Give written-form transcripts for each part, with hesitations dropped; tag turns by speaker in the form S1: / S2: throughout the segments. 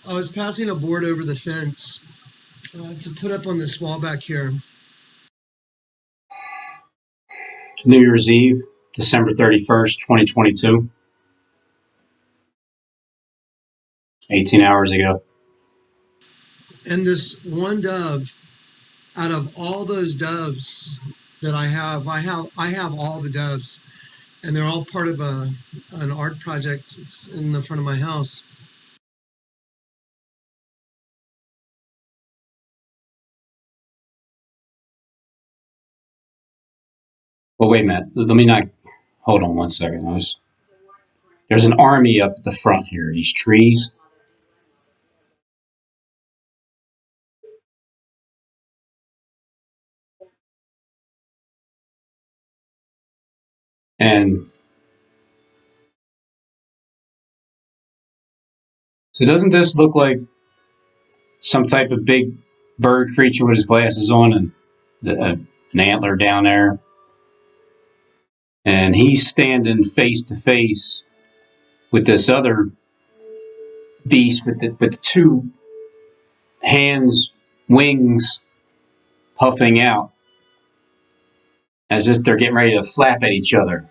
S1: I was passing a board over the fence to put up on this wall back here.
S2: New Year's Eve, December 31st, 2022, 18 hours ago.
S1: And this one dove, out of all those doves that I have all the doves, and they're all part of an art project. It's in the front of my house.
S2: Well, wait a minute. Let me not. Hold on one second. There's an army up at the front here. These trees. And so doesn't this look like some type of big bird creature with his glasses on and an antler down there? And he's standing face to face with this other beast with the two hands, wings puffing out as if they're getting ready to flap at each other.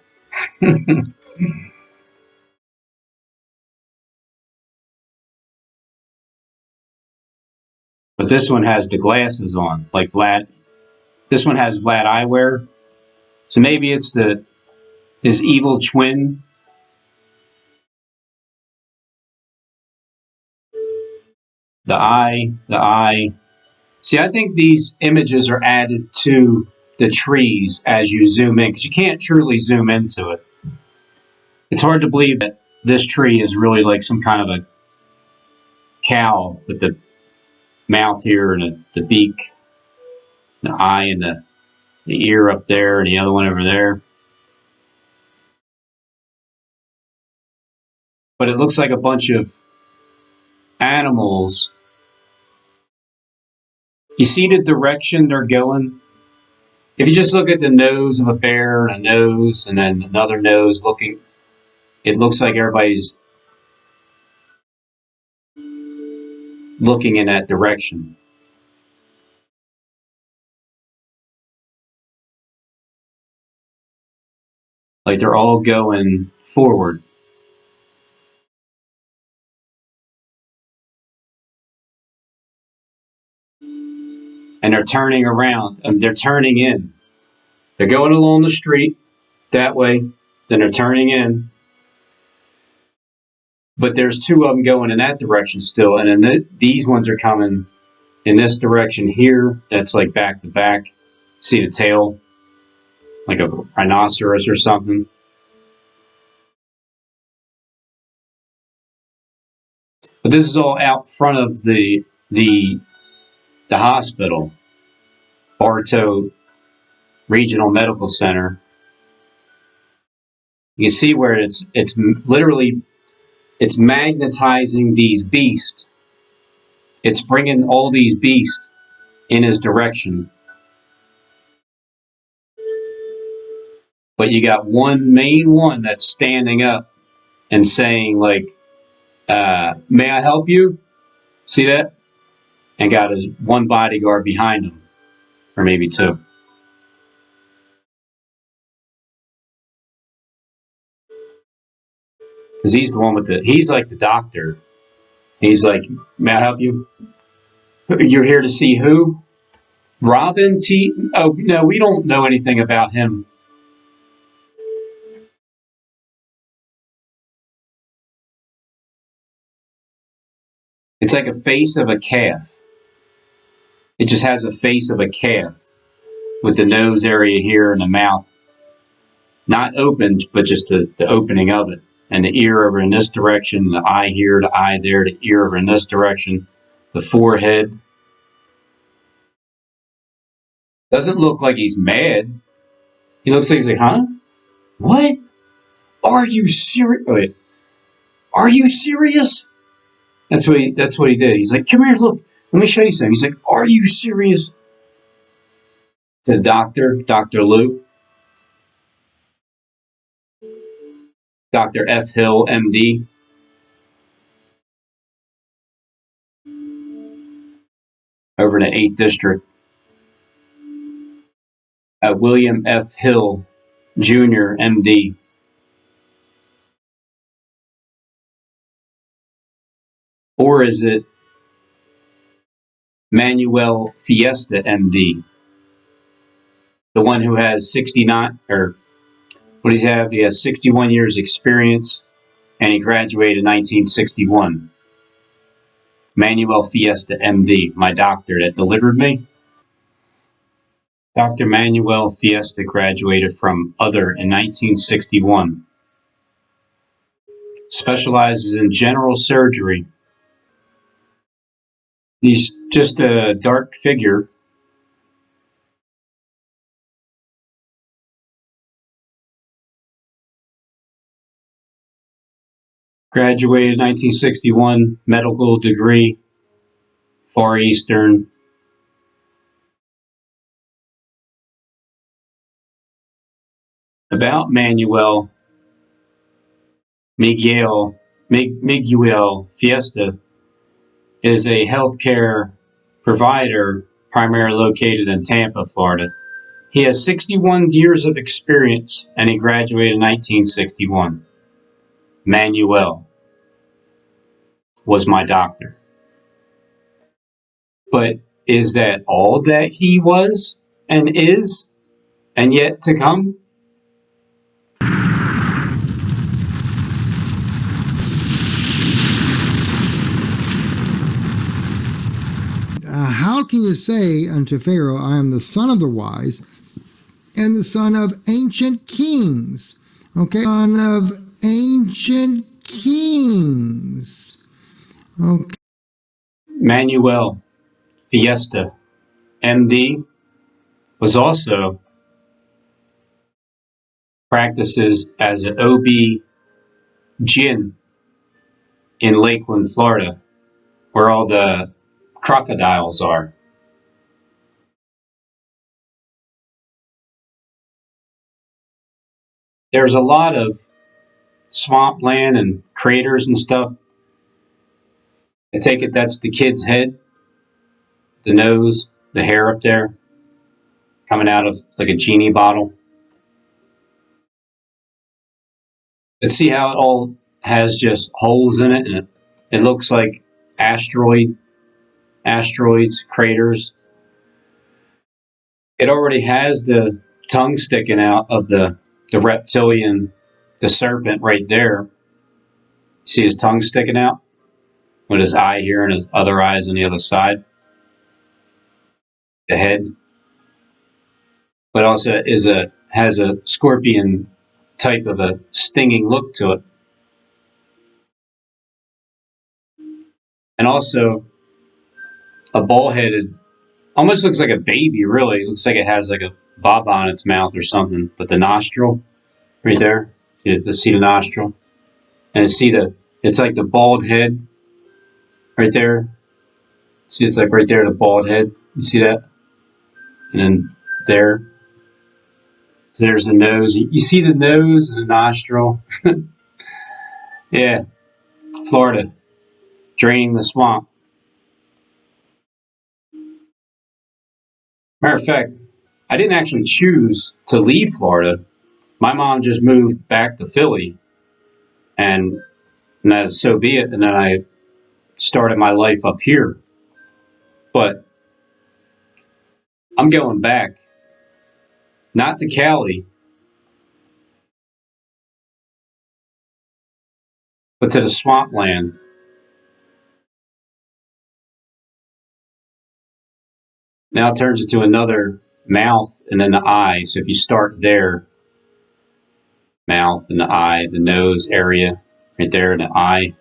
S2: But this one has the glasses on, like Vlad. This one has Vlad eyewear. So maybe it's his evil twin. The eye. See, I think these images are added to the trees as you zoom in, because you can't truly zoom into it. It's hard to believe that this tree is really like some kind of a cow with the mouth here and the beak, the eye and the ear up there and the other one over there. But it looks like a bunch of animals. You see the direction they're going? If you just look at the nose of a bear and a nose and then another nose looking, it looks like everybody's looking in that direction. Like they're all going forward. And they're turning around and they're turning in. They're going along the street that way, then they're turning in. But there's two of them going in that direction still, and then these ones are coming in this direction here. That's like back to back. See the tail, like a rhinoceros or something. But this is all out front of the hospital, Bartow Regional Medical Center. You can see where it's literally it's magnetizing these beasts. It's bringing all these beasts in his direction. But you got one main one that's standing up and saying like, "May I help you?" See that? And got his one bodyguard behind him, or maybe two. Because he's the one with he's like the doctor. He's like, "May I help you? You're here to see who? Robin T? Oh, no, we don't know anything about him." It's like a face of a calf. It just has a face of a calf with the nose area here and the mouth not opened, but just the opening of it. And the ear over in this direction, the eye here, the eye there, the ear over in this direction, the forehead. Doesn't look like he's mad. He looks like he's like, huh? What? Are you serious? Wait, are you serious? That's what he did. He's like, come here, look, let me show you something. He's like, are you serious? To the doctor, Dr. Luke, Dr. F. Hill, MD. over in the 8th District. William F. Hill Jr., MD. Or is it Manuel Fiesta, MD? The one who has 69, or what does he have? He has 61 years experience and he graduated in 1961. Manuel Fiesta, MD, my doctor that delivered me. Dr. Manuel Fiesta graduated from Other in 1961. Specializes in general surgery. He's just a dark figure. Graduated 1961, medical degree, Far Eastern. About Manuel Miguel Fiesta is a healthcare provider primarily located in Tampa, Florida. He has 61 years of experience and he graduated in 1961. Manuel was my doctor. But is that all that he was and is and yet to come?
S3: How can you say unto Pharaoh, I am the son of the wise and the son of ancient kings? Okay, son of ancient kings. Okay.
S2: Manuel Fiesta, MD, was also practices as an OB-GYN in Lakeland, Florida, where all the crocodiles are. There's a lot of swampland and craters and stuff. I take it that's the kid's head, the nose, the hair up there, coming out of like a genie bottle. Let's see how it all has just holes in it, and it looks like asteroids, craters. It already has the tongue sticking out of the reptilian, the serpent right there. See his tongue sticking out with his eye here and his other eyes on the other side. The head, but also has a scorpion type of a stinging look to it, and also a ball-headed, almost looks like a baby. Really, it looks like it has like a bob on its mouth or something. But the nostril, right there, see the nostril, and it's like the bald head, right there. See, it's like right there, the bald head. You see that? And then there, so there's the nose. You see the nose and the nostril. Yeah, Florida, draining the swamp. Matter of fact, I didn't actually choose to leave Florida. My mom just moved back to Philly, and so be it. And then I started my life up here. But I'm going back, not to Cali, but to the swampland. Now it turns into another mouth and then the eye. So if you start there, mouth and the eye, the nose area, right there in the eye.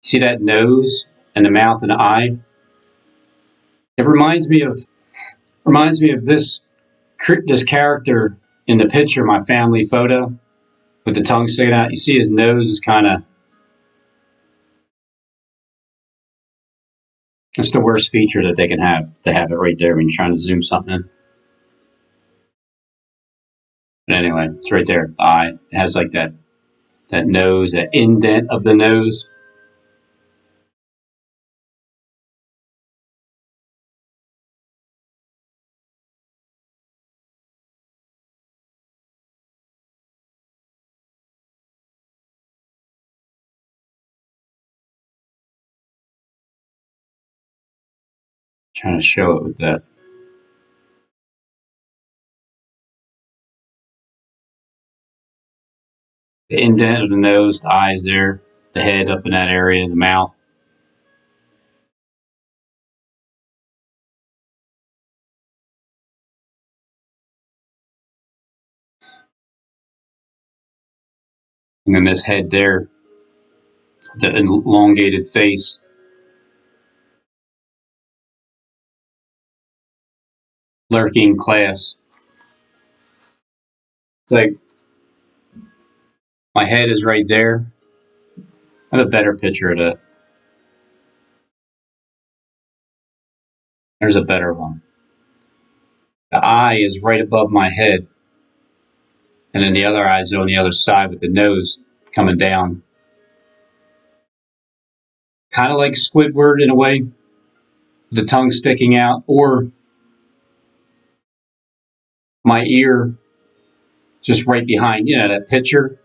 S2: See that nose and the mouth and the eye? It reminds me of this character in the picture, my family photo, with the tongue sticking out. You see his nose is kind of, it's the worst feature that they can have, to have it right there when you're trying to zoom something in. But anyway, it's right there. The eye. It has like that nose, that indent of the nose. Trying to show it with that. The indent of the nose, the eyes there, the head up in that area, the mouth. And then this head there, the elongated face. Lurking class. It's like my head is right there. I have a better picture of that. There's a better one. The eye is right above my head, and then the other eye is on the other side with the nose coming down. Kind of like Squidward in a way, the tongue sticking out, or my ear just right behind, that picture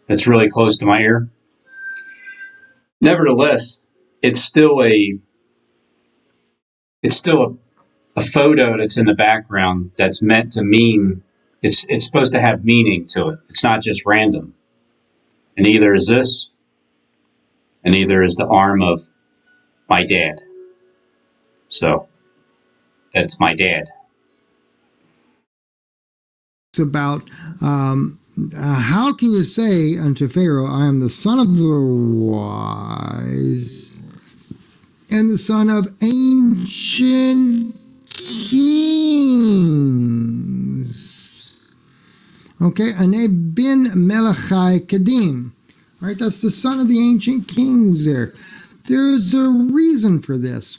S2: that's really close to my ear. Nevertheless, it's still a photo that's in the background that's meant to mean it's supposed to have meaning to it. It's not just random. And neither is this, and neither is the arm of my dad. So that's my dad.
S3: It's about how can you say unto Pharaoh, I am the son of the wise and the son of ancient kings. Okay, Ane bin Melachai Kadim. Right, that's the son of the ancient kings there. There's a reason for this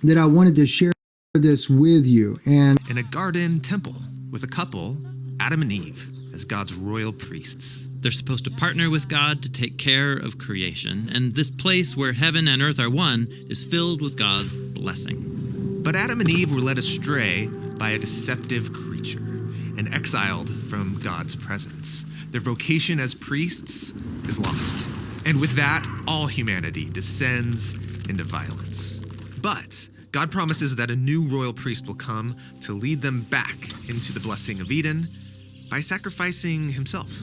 S3: that I wanted to share this with you. And
S4: in a garden temple with a couple, Adam and Eve, as God's royal priests.
S5: They're supposed to partner with God to take care of creation, and this place where heaven and earth are one is filled with God's blessing.
S4: But Adam and Eve were led astray by a deceptive creature and exiled from God's presence. Their vocation as priests is lost. And with that, all humanity descends into violence. But God promises that a new royal priest will come to lead them back into the blessing of Eden by sacrificing himself.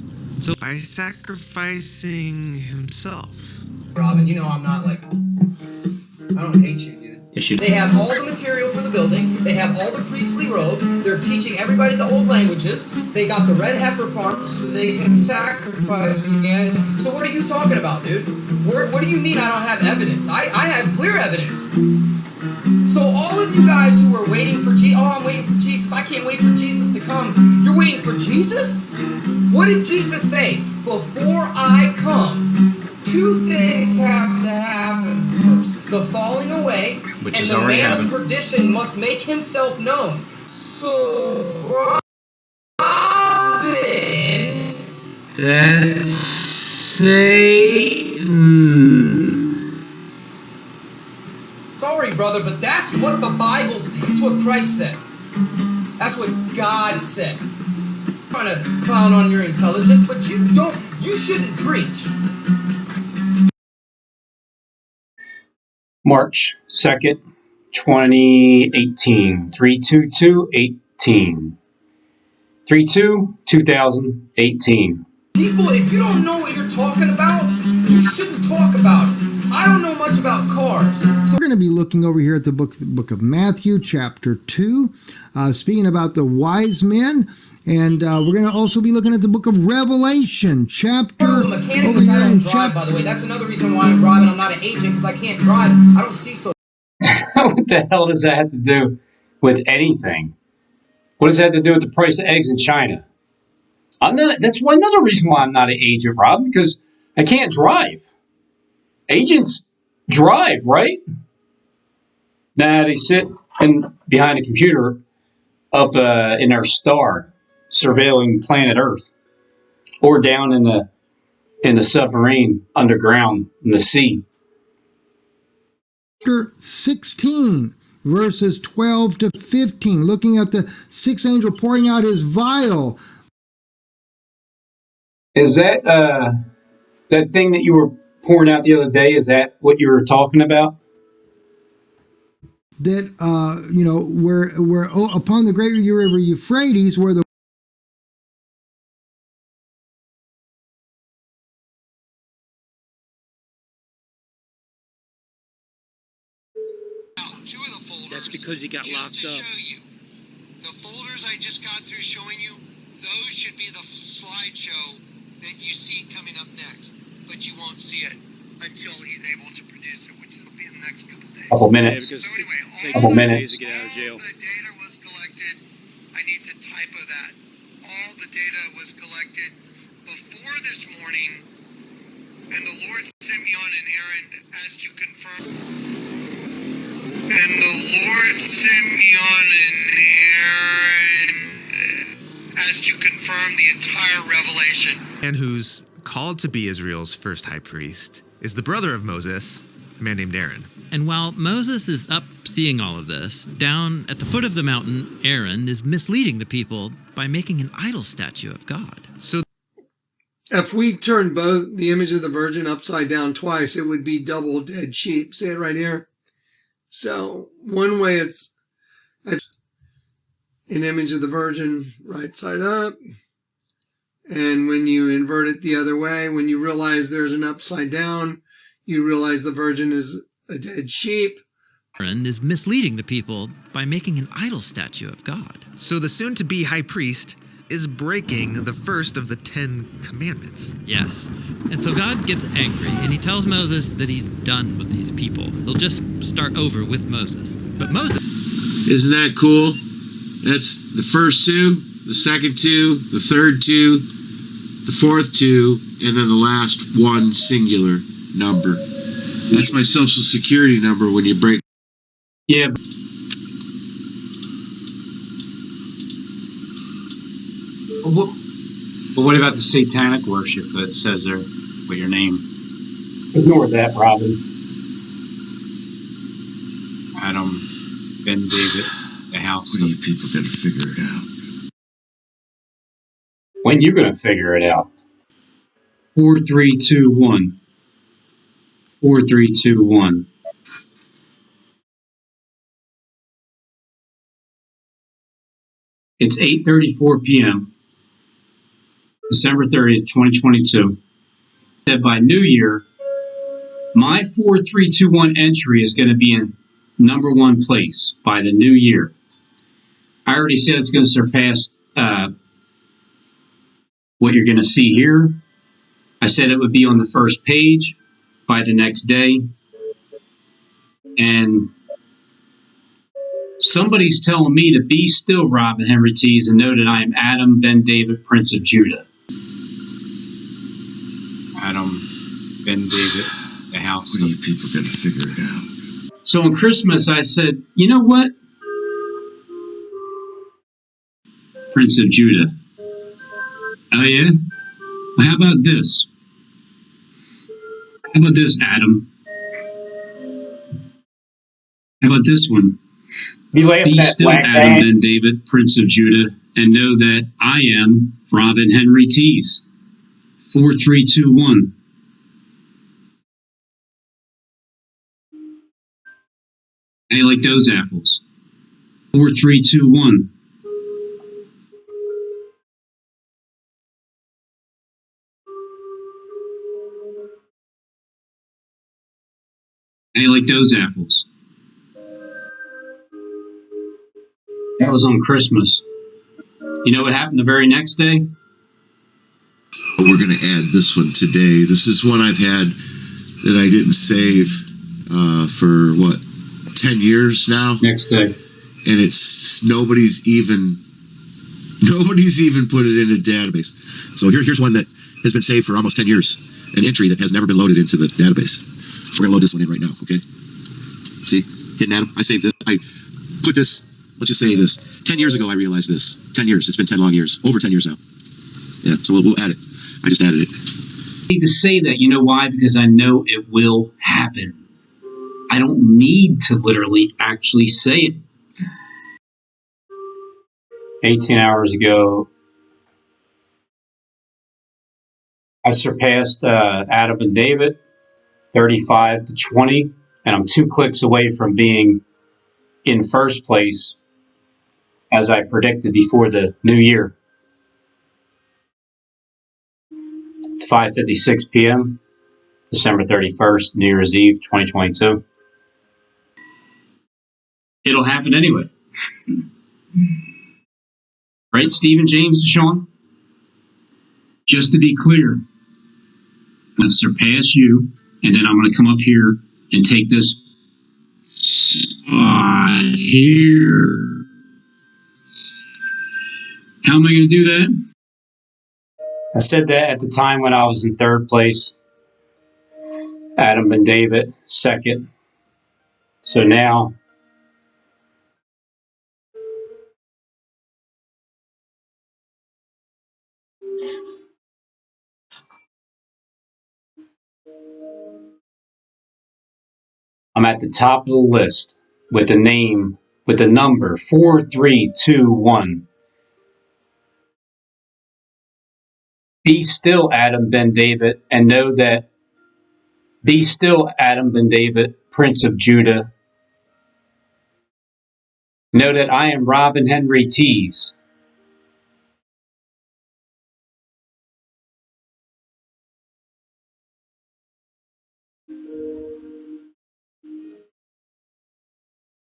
S4: By sacrificing himself.
S6: Robin, I'm not I don't hate you, dude. They have all the material for the building. They have all the priestly robes. They're teaching everybody the old languages. They got the red heifer farm so they can sacrifice again. So what are you talking about, dude? What do you mean I don't have evidence? I have clear evidence. So all of you guys who are waiting for I'm waiting for Jesus. I can't wait for Jesus to come. You're waiting for Jesus? What did Jesus say? Before I come, two things have to happen first. The falling away,
S2: Which
S6: and
S2: is
S6: the
S2: already
S6: man
S2: happened.
S6: of perdition must make himself known. So, Robin...
S2: That's Satan.
S6: Sorry, brother, but that's what it's what Christ said. That's what God said. I'm trying to clown on your intelligence, but you shouldn't preach.
S2: March 2nd, 2018. 3/22/18. 3/2/2018.
S6: People, if you don't know what you're talking about, you shouldn't talk about it. I don't know much about cars. So
S3: we're going to be looking over here at the book of Matthew, chapter 2, speaking about the wise men. And we're going to also be looking at the book of Revelation, chapter...
S6: I'm a mechanic, which I don't drive, by the way. That's another reason why I'm driving. I'm not an agent, because I can't drive. I don't see so...
S2: What the hell does that have to do with anything? What does that have to do with the price of eggs in China? That's another reason why I'm not an agent, Rob, because I can't drive. Agents drive, right? Nah, they sit behind a computer up in their star, surveilling planet Earth, or down in the submarine underground in the sea.
S3: Chapter 16, verses 12 to 15, looking at the sixth angel pouring out his vial.
S2: Is that that thing that you were pouring out the other day? Is that what you were talking about?
S3: that where upon the great river Euphrates, where the
S7: Two of the folders.
S8: That's because he got
S7: just
S8: locked
S7: to
S8: up.
S7: show you. The folders I just got through showing you, those should be the slideshow that you see coming up next. But you won't see it until he's able to produce it, which will be in the next couple days.
S2: Couple minutes.
S8: Yeah, because
S7: So anyway,
S8: it takes
S2: Couple
S8: a few days
S2: minutes.
S8: to get out of jail.
S7: all the data was collected. I need to typo that. All the data was collected before this morning, and the Lord sent me on an errand as to confirm. And the Lord sent me on an errand as to confirm the entire revelation.
S4: And who's called to be Israel's first high priest is the brother of Moses, a man named Aaron.
S5: And while Moses is up seeing all of this, down at the foot of the mountain, Aaron is misleading the people by making an idol statue of God.
S4: So
S1: If we turn both the image of the Virgin upside down twice, it would be double dead sheep. See it right here? So one way it's an image of the Virgin right side up. And when you invert it the other way, when you realize there's an upside down, you realize the Virgin is a dead sheep.
S5: Aaron is misleading the people by making an idol statue of God.
S4: So the soon-to-be high priest is breaking the first of the 10 commandments.
S5: Yes. And so God gets angry and he tells Moses that he's done with these people. He'll just start over with Moses. But Moses...
S9: Isn't that cool? That's the first two, the second two, the third two, the fourth two, and then the last one singular number. That's my social security number when you break.
S2: Yeah. But what about the satanic worship that says there with your name? Ignore that, Robin. Adam, Ben, David, the house.
S9: When you people gotta figure it out.
S2: When you gonna figure it out? 4, 3, 2, 1. 4, 3, 2, 1. It's 8:34 p.m. December 30th, 2022. Said by New Year, my 4321 entry is going to be in number one place by the new year. I already said it's going to surpass what you're going to see here. I said it would be on the first page by the next day. And somebody's telling me to be still, Robin Henry Tees, and know that I am Adam Ben David, Prince of Judah. Adam Ben David, the house.
S9: When you people gotta figure it out.
S2: So on Christmas, I said, you know what? Prince of Judah. Oh, yeah? Well, how about this? How about this, Adam? How about this one?
S10: Be
S2: still Adam Ben David, Prince of Judah, and know that I am Robin Henry Tees. 4321. How you like those apples? 4321. How you like those apples? That was on Christmas. You know what happened the very next day?
S9: We're gonna add this one today. This is one I've had that I didn't save for 10 years now.
S2: Next day.
S9: And it's nobody's even put it in a database. So here's one that has been saved for almost 10 years. An entry that has never been loaded into the database. We're gonna load this one in right now, okay? See, hitting Adam. I saved this. I put this. Let's just say this. 10 years ago, I realized this. 10 years. It's been 10 long years. Over 10 years now. Yeah. So we'll add it. I just added it.
S2: I need to say that. You know why? Because I know it will happen. I don't need to literally actually say it. 18 hours ago, I surpassed Adam and David, 35 to 20, and I'm 2 clicks away from being in first place, as I predicted before the new year. 5:56 p.m., December 31st, New Year's Eve, 2022. It'll happen anyway. Right, Stephen, James, Sean? Just to be clear, I'm going to surpass you, and then I'm going to come up here and take this spot here. How am I going to do that? I said that at the time when I was in third place. Adam and David, second. So now I'm at the top of the list with the name, with the number 4321. Be still, Adam ben David, and know that, be still, Adam ben David, Prince of Judah. Know that I am Robin Henry Tees.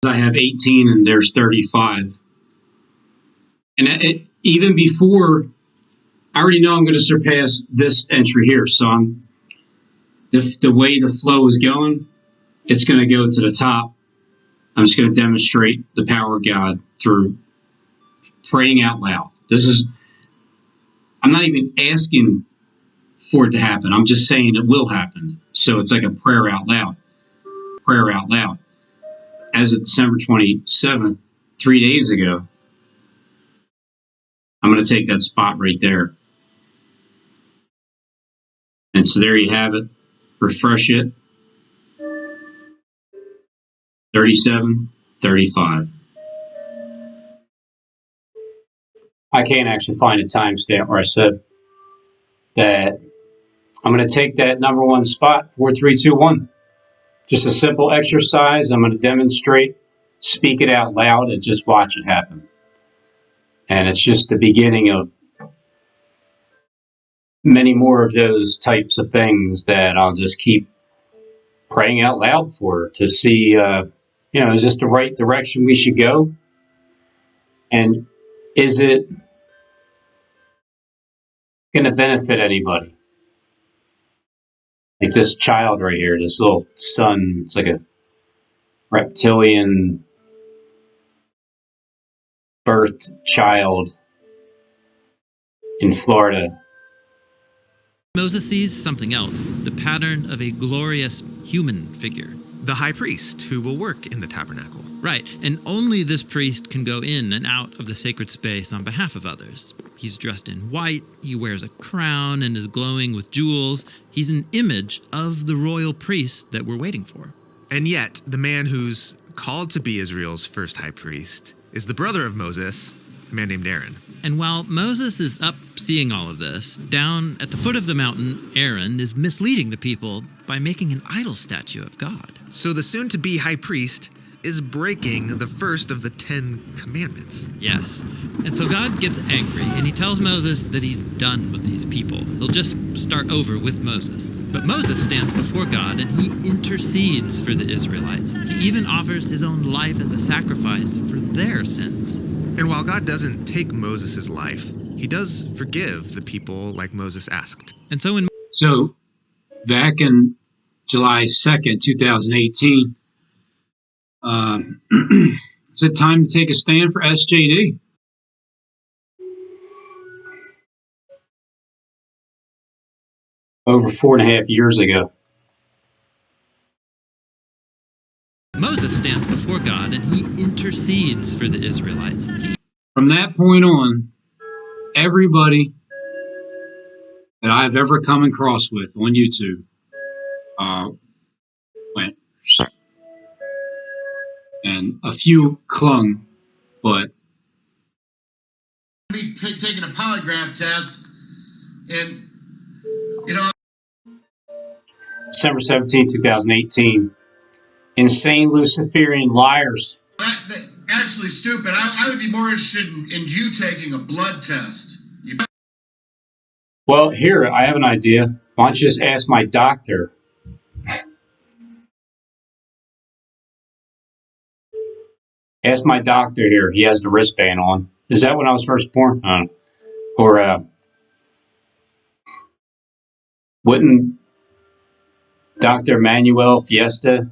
S2: I have 18 and there's 35. And even before, I already know I'm going to surpass this entry here. So the way the flow is going, it's going to go to the top. I'm just going to demonstrate the power of God through praying out loud. I'm not even asking for it to happen. I'm just saying it will happen. So it's like a prayer out loud. Prayer out loud. As of December 27th, 3 days ago, I'm going to take that spot right there. And so there you have it. Refresh it. 37, 35. I can't actually find a timestamp where I said that I'm going to take that number one spot, 4321. Just a simple exercise. I'm going to demonstrate, speak it out loud, and just watch it happen. And it's just the beginning of many more of those types of things that I'll just keep praying out loud for to see, is this the right direction we should go? And is it going to benefit anybody? Like this child right here, this little son, it's like a reptilian birthed child in Florida.
S5: Moses sees something else, the pattern of a glorious human figure.
S4: The high priest who will work in the tabernacle.
S5: Right, and only this priest can go in and out of the sacred space on behalf of others. He's dressed in white, he wears a crown and is glowing with jewels. He's an image of the royal priest that we're waiting for.
S4: And yet, the man who's called to be Israel's first high priest is the brother of Moses, a man named Aaron.
S5: And while Moses is up seeing all of this, down at the foot of the mountain, Aaron is misleading the people by making an idol statue of God.
S4: So the soon-to-be high priest is breaking the first of the 10 commandments.
S5: Yes. And so God gets angry, and he tells Moses that he's done with these people. He'll just start over with Moses. But Moses stands before God, and he intercedes for the Israelites. He even offers his own life as a sacrifice for their sins.
S4: And while God doesn't take Moses' life, he does forgive the people like Moses asked.
S5: And so
S2: So back in July 2nd, 2018, is it time to take a stand for SJD? Over 4.5 years ago.
S5: Moses stands before God, and he intercedes for the Israelites.
S2: From that point on, everybody that I've ever come across with on YouTube went, and a few clung, but
S9: Be taking a polygraph test, and
S2: December 17, 2018, insane Luciferian liars.
S9: absolutely stupid. I would be more interested in you taking a blood test.
S2: Well, here, I have an idea. Why don't you just ask my doctor? Ask my doctor here. He has the wristband on. Is that when I was first born? Or wouldn't Dr. Manuel Fiesta?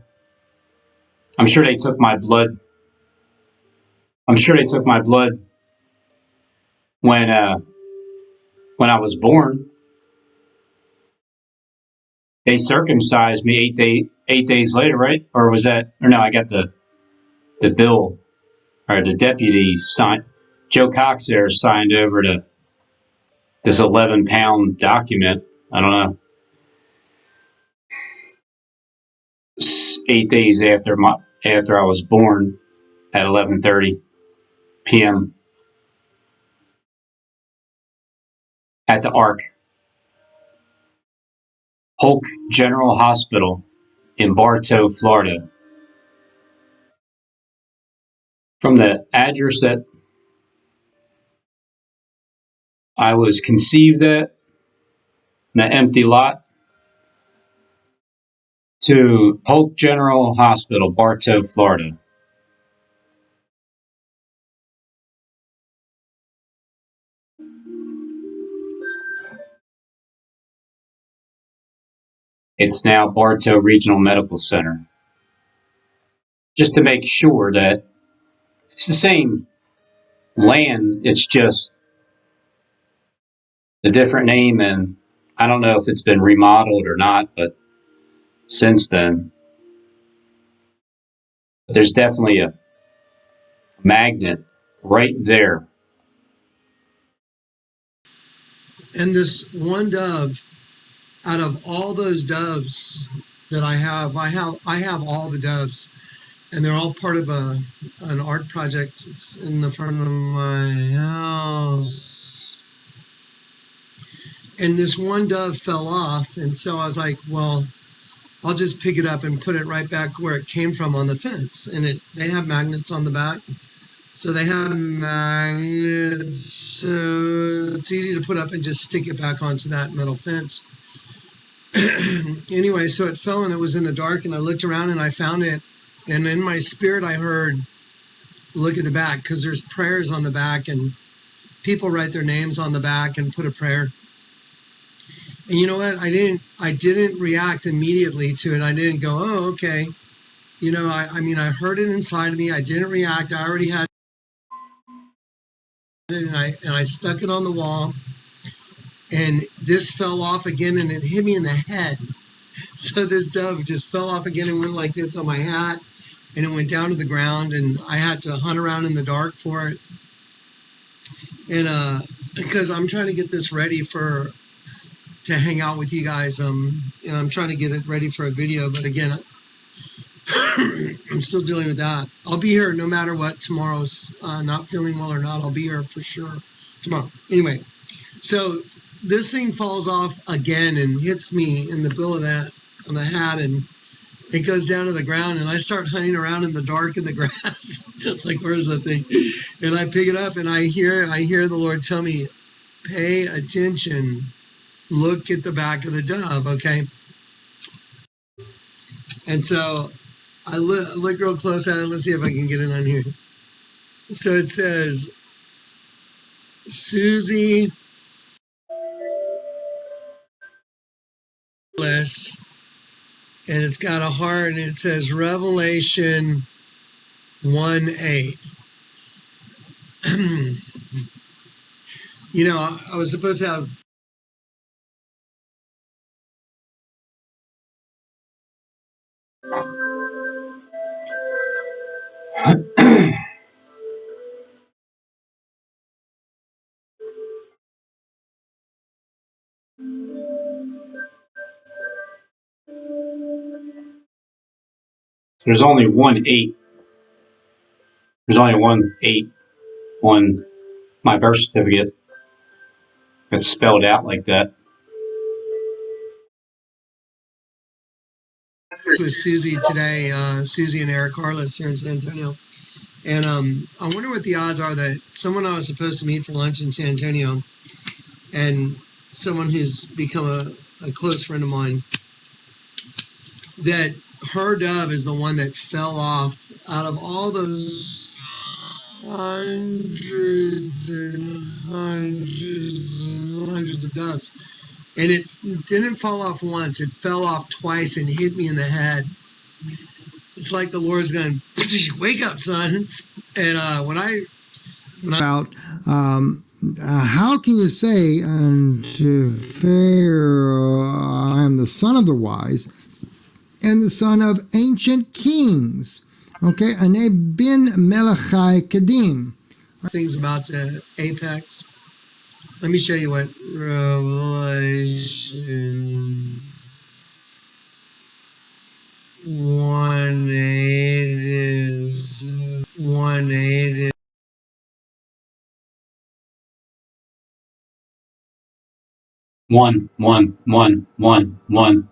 S2: I'm sure they took my blood. I'm sure they took my blood when when I was born. They circumcised me 8 days later, right? Or was that? Or no, I got the bill or the deputy signed. Joe Cox there signed over to this 11-pound document. I don't know. 8 days after I was born at 11:30 p.m. at the Ark Polk General Hospital in Bartow, Florida. From the address that I was conceived at, in an empty lot, to Polk General Hospital, Bartow, Florida. It's now Bartow Regional Medical Center. Just to make sure that it's the same land, it's just a different name, and I don't know if it's been remodeled or not, but since then, there's definitely a magnet right there.
S1: And this one dove, out of all those doves that I have all the doves, and they're all part of an art project. It's in the front of my house. And this one dove fell off, and so I was like, well, I'll just pick it up and put it right back where it came from on the fence. And they have magnets on the back. So they have magnets, so it's easy to put up and just stick it back onto that metal fence. Anyway, so it fell and it was in the dark, and I looked around and I found it. And in my spirit, I heard, look at the back, because there's prayers on the back, and people write their names on the back and put a prayer. And you know what? I didn't react immediately to it. I didn't go, oh, okay. You know, I mean, I heard it inside of me. I didn't react. I already had it, and I stuck it on the wall. And this fell off again, and it hit me in the head. So this dove just fell off again and went like this on my hat, and it went down to the ground, and I had to hunt around in the dark for it. And because I'm trying to get this ready to hang out with you guys, and I'm trying to get it ready for a video, but again, I'm still dealing with that. I'll be here no matter what. Tomorrow's not feeling well or not, I'll be here for sure tomorrow. Anyway, so this thing falls off again and hits me in the bill of that on the hat, and it goes down to the ground, and I start hunting around in the dark in the grass. Like, where's that thing? And I pick it up, and I hear the Lord tell me, pay attention. Look at the back of the dove, okay? And so I look real close at it. Let's see if I can get it on here. So it says, Susie Bliss, and it's got a heart, and it says Revelation 1:8. You know, I was supposed to have
S2: There's only one 8. There's only one 8 on my birth certificate that's spelled out like that.
S1: with Susie today, Susie and Eric Carlos here in San Antonio. And I wonder what the odds are that someone I was supposed to meet for lunch in San Antonio, and someone who's become a close friend of mine, that her dove is the one that fell off out of all those hundreds and hundreds and hundreds of doves. And it didn't fall off once, it fell off twice and hit me in the head. It's like the Lord's going, wake up, son. And when I
S3: about how can you say unto Pharaoh, I am the son of the wise and the son of ancient kings? Okay, Ane bin Melachai Kadim.
S1: things about the apex, let me show you what Revelation 1:8 is. 1:8 is.
S2: One, one, one, one, one.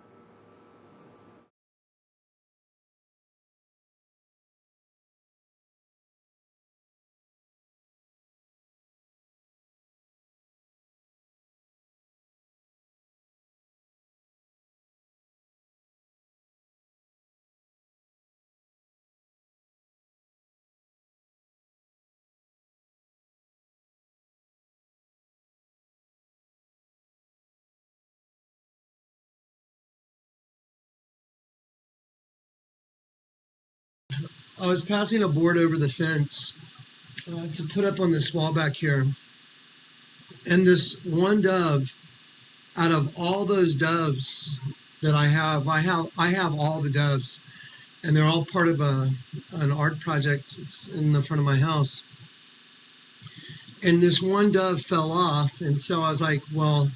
S1: I was passing a board over the fence to put up on this wall back here, and this one dove, out of all those doves that I have all the doves, and they're all part of an art project. It's in the front of my house. And this one dove fell off, and so I was like, well,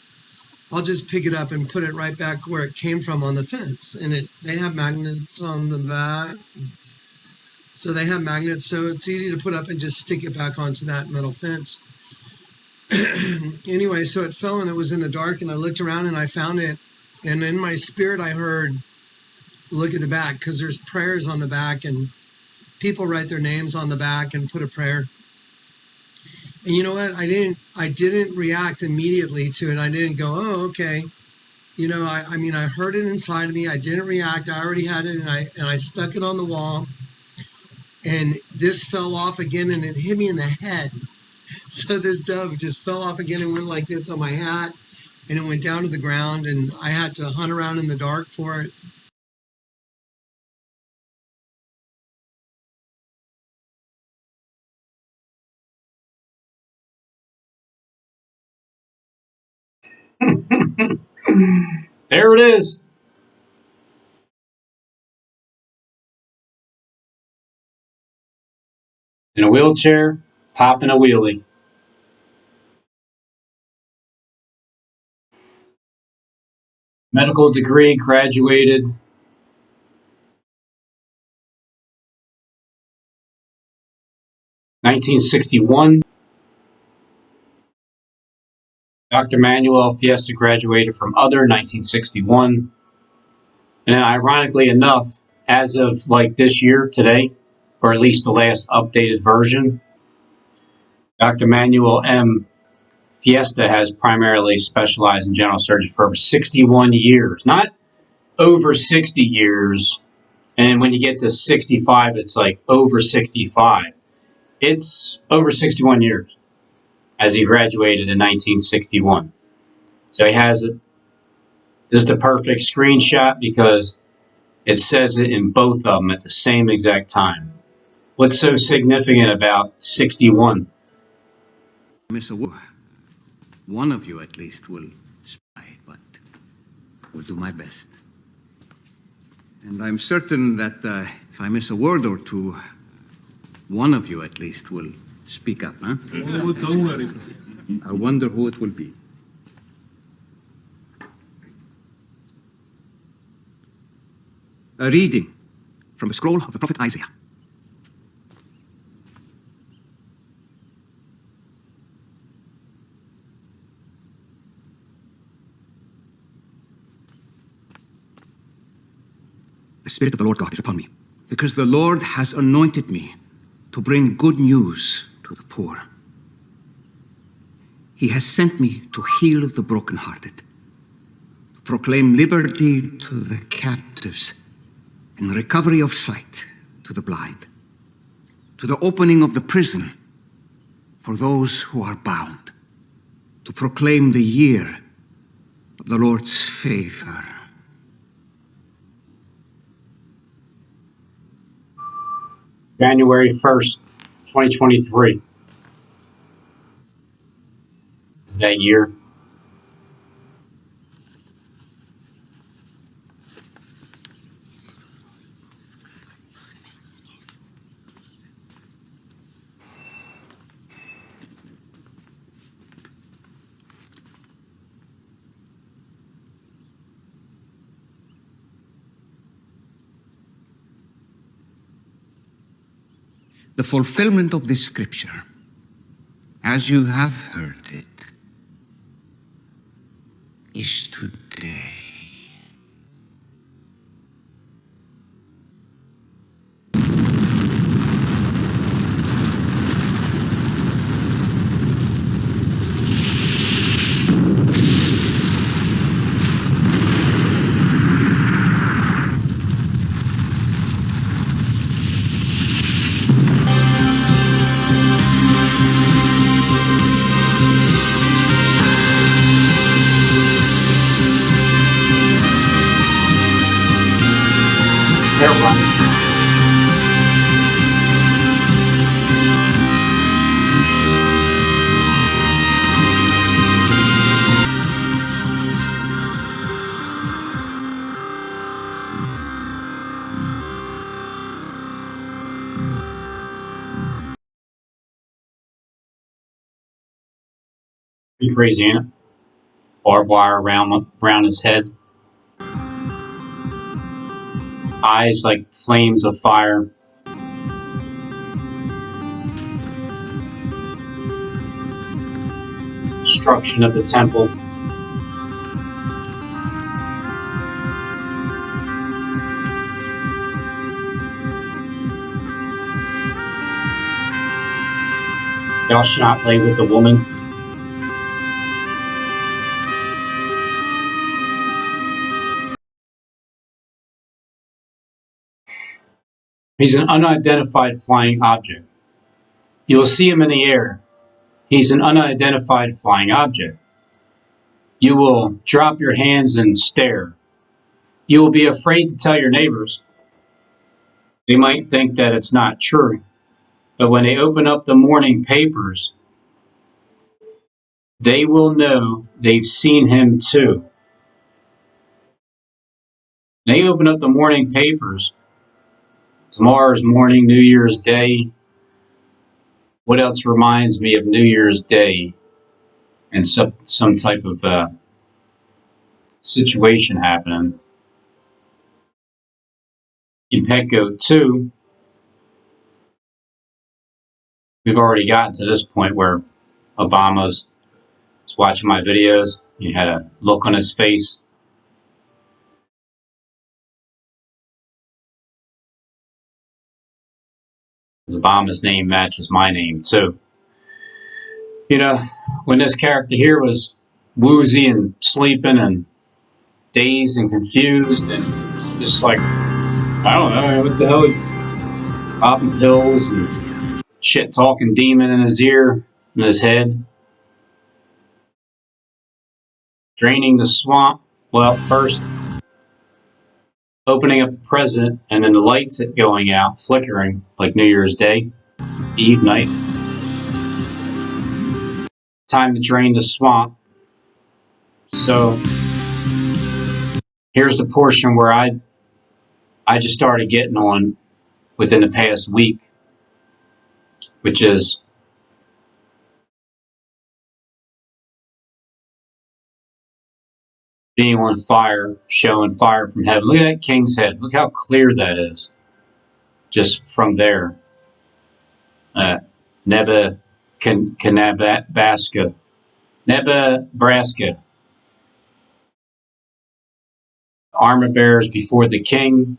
S1: I'll just pick it up and put it right back where it came from on the fence. And they have magnets on the back. So they have magnets, so it's easy to put up and just stick it back onto that metal fence. Anyway, so it fell and it was in the dark, and I looked around and I found it. And in my spirit, I heard, look at the back, because there's prayers on the back, and people write their names on the back and put a prayer. And you know what? I didn't react immediately to it. I didn't go, oh, okay. I mean, I heard it inside of me. I didn't react. I already had it, and I stuck it on the wall. And this fell off again, and it hit me in the head. So this dove just fell off again and went like this on my hat, and it went down to the ground, and I had to hunt around in the dark for it.
S2: There it is. In a wheelchair, popping a wheelie. Medical degree, graduated 1961. Dr. Manuel Fiesta graduated from Other 1961. And then, ironically enough, as of like this year, today, or at least the last updated version, Dr. Manuel M. Fiesta has primarily specialized in general surgery for over 61 years. Not over 60 years. And when you get to 65, it's like over 65. It's over 61 years as he graduated in 1961. So he has it. This is the perfect screenshot because it says it in both of them at the same exact time. What's so significant about 61?
S8: Miss a word. One of you at least will spy, but will do my best. And I'm certain that if I miss a word or two, one of you at least will speak up, huh?
S10: Oh, don't worry.
S8: I wonder who it will be. A reading from the scroll of the prophet Isaiah. The Spirit of the Lord God is upon me, because the Lord has anointed me to bring good news to the poor. He has sent me to heal the brokenhearted, to proclaim liberty to the captives, and recovery of sight to the blind, to the opening of the prison for those who are bound, to proclaim the year of the Lord's favor.
S2: January 1st, 2023 is that year.
S8: The fulfillment of this scripture, as you have heard it, is today.
S2: Everyone. Pretty crazy, ain't it? Barbed wire around his head. Eyes like flames of fire. Destruction of the temple. Thou shalt not lay with the woman. He's an unidentified flying object. You will see him in the air. He's an unidentified flying object. You will drop your hands and stare. You will be afraid to tell your neighbors. They might think that it's not true. But when they open up the morning papers, they will know they've seen him too. They open up the morning papers. Tomorrow's morning, New Year's Day. What else reminds me of New Year's Day and some type of situation happening? In Petco 2, we've already gotten to this point where Obama's watching my videos. He had a look on his face. Obama's name matches my name too. You know, when this character here was woozy and sleeping and dazed and confused and just like, I don't know, what the hell, popping pills and shit talking demon in his ear, in his head, draining the swamp. Well, first opening up the present and then the lights going out, flickering like New Year's Day, Eve night. Time to drain the swamp. So here's the portion where I just started getting on within the past week, which is being on fire, showing fire from heaven. Look at that king's head. Look how clear that is. Just from there. Nebraska. Armor bearers before the king.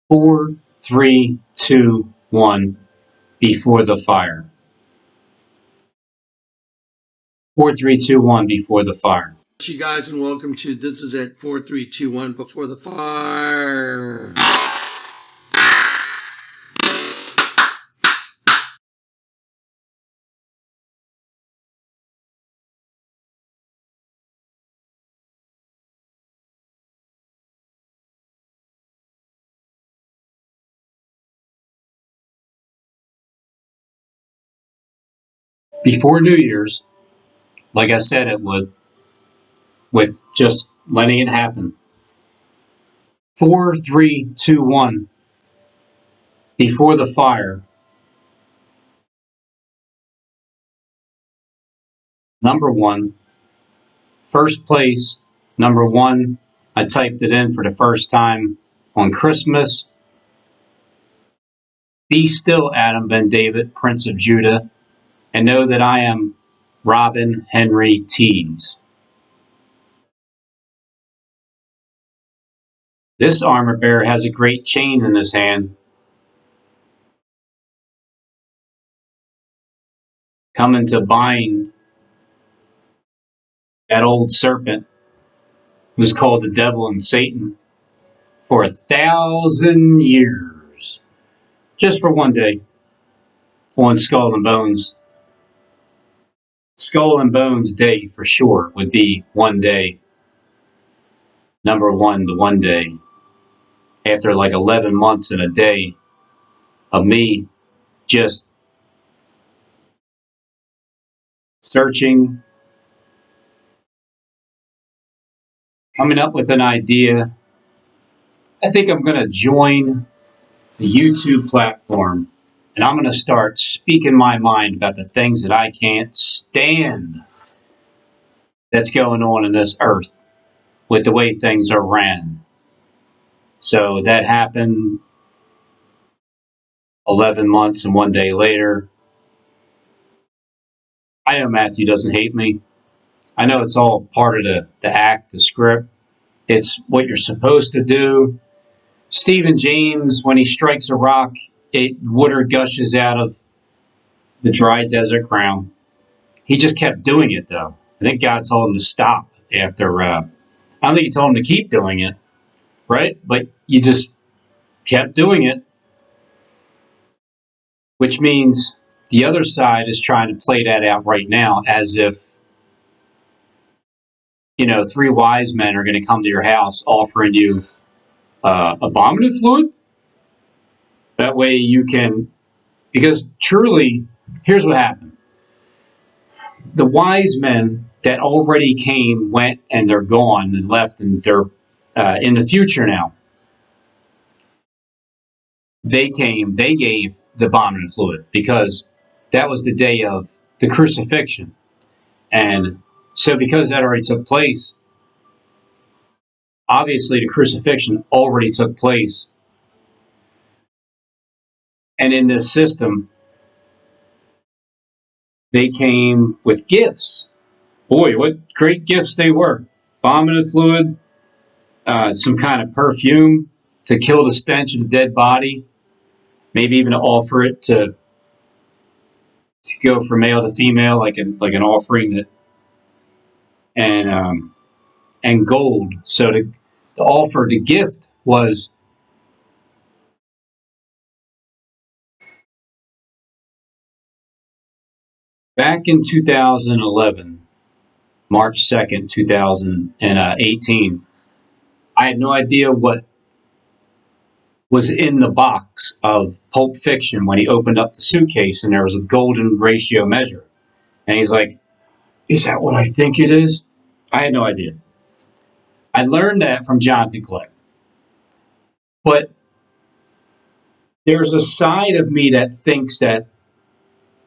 S2: 4, 3, 2, 1 before the fire. 4, 3, 2, 1 before the fire.
S1: You guys, and welcome to This Is It 4, 3, 2, 1 Before the Fire.
S2: Before New Year's, like I said it would, with just letting it happen. 4, 3, 2, 1 before the fire. Number 1, first place, number 1. I typed it in for the first time on Christmas. Be still, Adam ben David, Prince of Judah, and know that I am Robin Henry Tees. This armor bearer has a great chain in his hand, coming to bind that old serpent who's called the devil and Satan for 1,000 years, just for one day on Skull and Bones. Skull and Bones Day for sure would be one day. Number 1, the one day. After like 11 months and a day of me just searching, coming up with an idea. I think I'm going to join the YouTube platform and I'm going to start speaking my mind about the things that I can't stand that's going on in this earth with the way things are ran. So that happened 11 months and one day later. I know Matthew doesn't hate me. I know it's all part of the act, the script. It's what you're supposed to do. Stephen James, when he strikes a rock, water gushes out of the dry desert ground. He just kept doing it, though. I think God told him to stop after. I don't think he told him to keep doing it, right? But you just kept doing it, which means the other side is trying to play that out right now as if, three wise men are going to come to your house offering you abominative fluid. That way you can, because truly, here's what happened. The wise men that already came, went, and they're gone and left, and they're in the future now. They came, they gave the abominable fluid because that was the day of the crucifixion. And so because that already took place, obviously the crucifixion already took place. And in this system, they came with gifts. Boy, what great gifts they were. Abominable fluid, some kind of perfume to kill the stench of the dead body, maybe even to offer it to go from male to female, like an offering that, and gold. So the offer, the gift was back in 2011, March 2nd, 2018. I had no idea what was in the box of Pulp Fiction when he opened up the suitcase and there was a golden ratio measure. And he's like, is that what I think it is? I had no idea. I learned that from Jonathan Clay. But there's a side of me that thinks that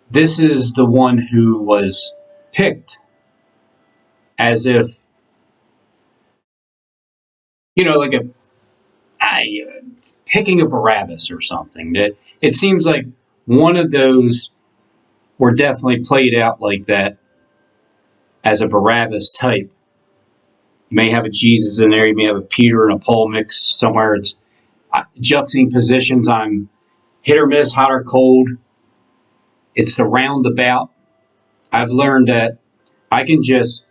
S2: this is the one who was picked as if, like picking a Barabbas or something. That it seems like one of those were definitely played out like that as a Barabbas type. You may have a Jesus in there, you may have a Peter and a Paul mix somewhere. juxtapositions. I'm hit or miss, hot or cold. It's the roundabout. I've learned that I can just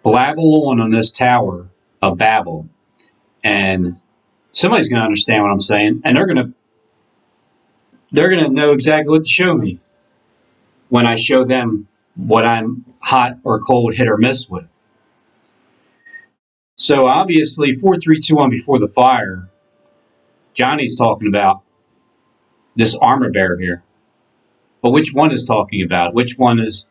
S2: blabble on this tower of Babel, and somebody's going to understand what I'm saying, and they're gonna know exactly what to show me when I show them what I'm hot or cold, hit or miss with. So obviously, 4321 before the fire, Johnny's talking about this armor bearer here. But which one is talking about? Which one is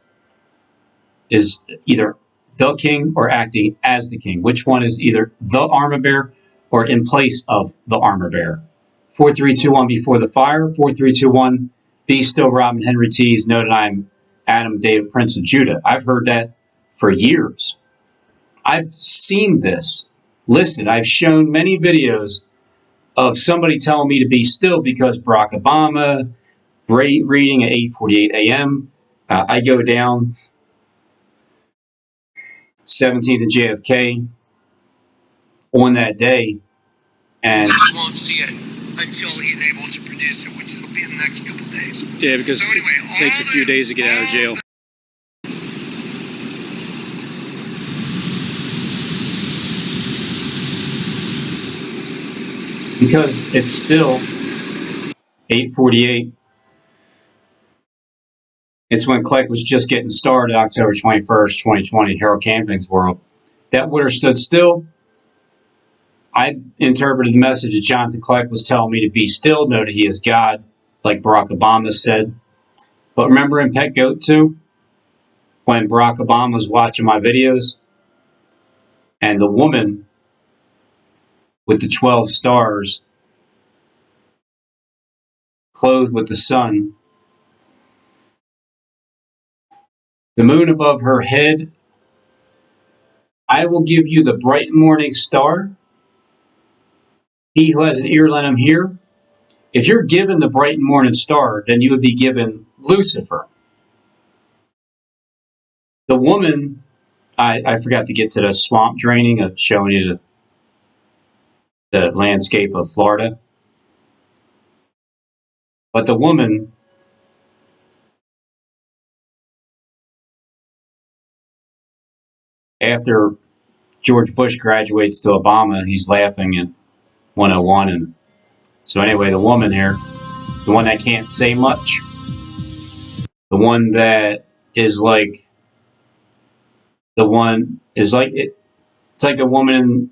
S2: either the king or acting as the king? Which one is either the armor bearer or in place of the armor bearer? 4321 before the fire. 4321 be still Robin Henry Tees. Know that I'm Adam David Prince of Judah. I've heard that for years. I've seen this listed. I've shown many videos of somebody telling me to be still because Barack Obama reading at 8:48 a.m. I go down 17th and JFK on that day, and
S7: You won't see it until he's able to produce it, which will be in the next couple days.
S10: Yeah, because
S7: So anyway,
S10: it takes a few days to get out of jail.
S2: because it's still 8:48, it's when Click was just getting started, October 21st, 2020, Harold Camping's world. That would have stood still. I interpreted the message that Jonathan Kleck was telling me to be still, know that he is God, like Barack Obama said. But remember in Pet Goat 2, when Barack Obama was watching my videos, and the woman with the 12 stars, clothed with the sun, the moon above her head, I will give you the bright morning star. He who has an ear, let him hear. If you're given the bright morning star, then you would be given Lucifer. The woman, I forgot to get to the swamp draining of showing you the landscape of Florida. But the woman, after George Bush graduates to Obama, he's laughing at 101. And so anyway, the woman here, the one that can't say much, the one that is like, the one is like, it's like a woman in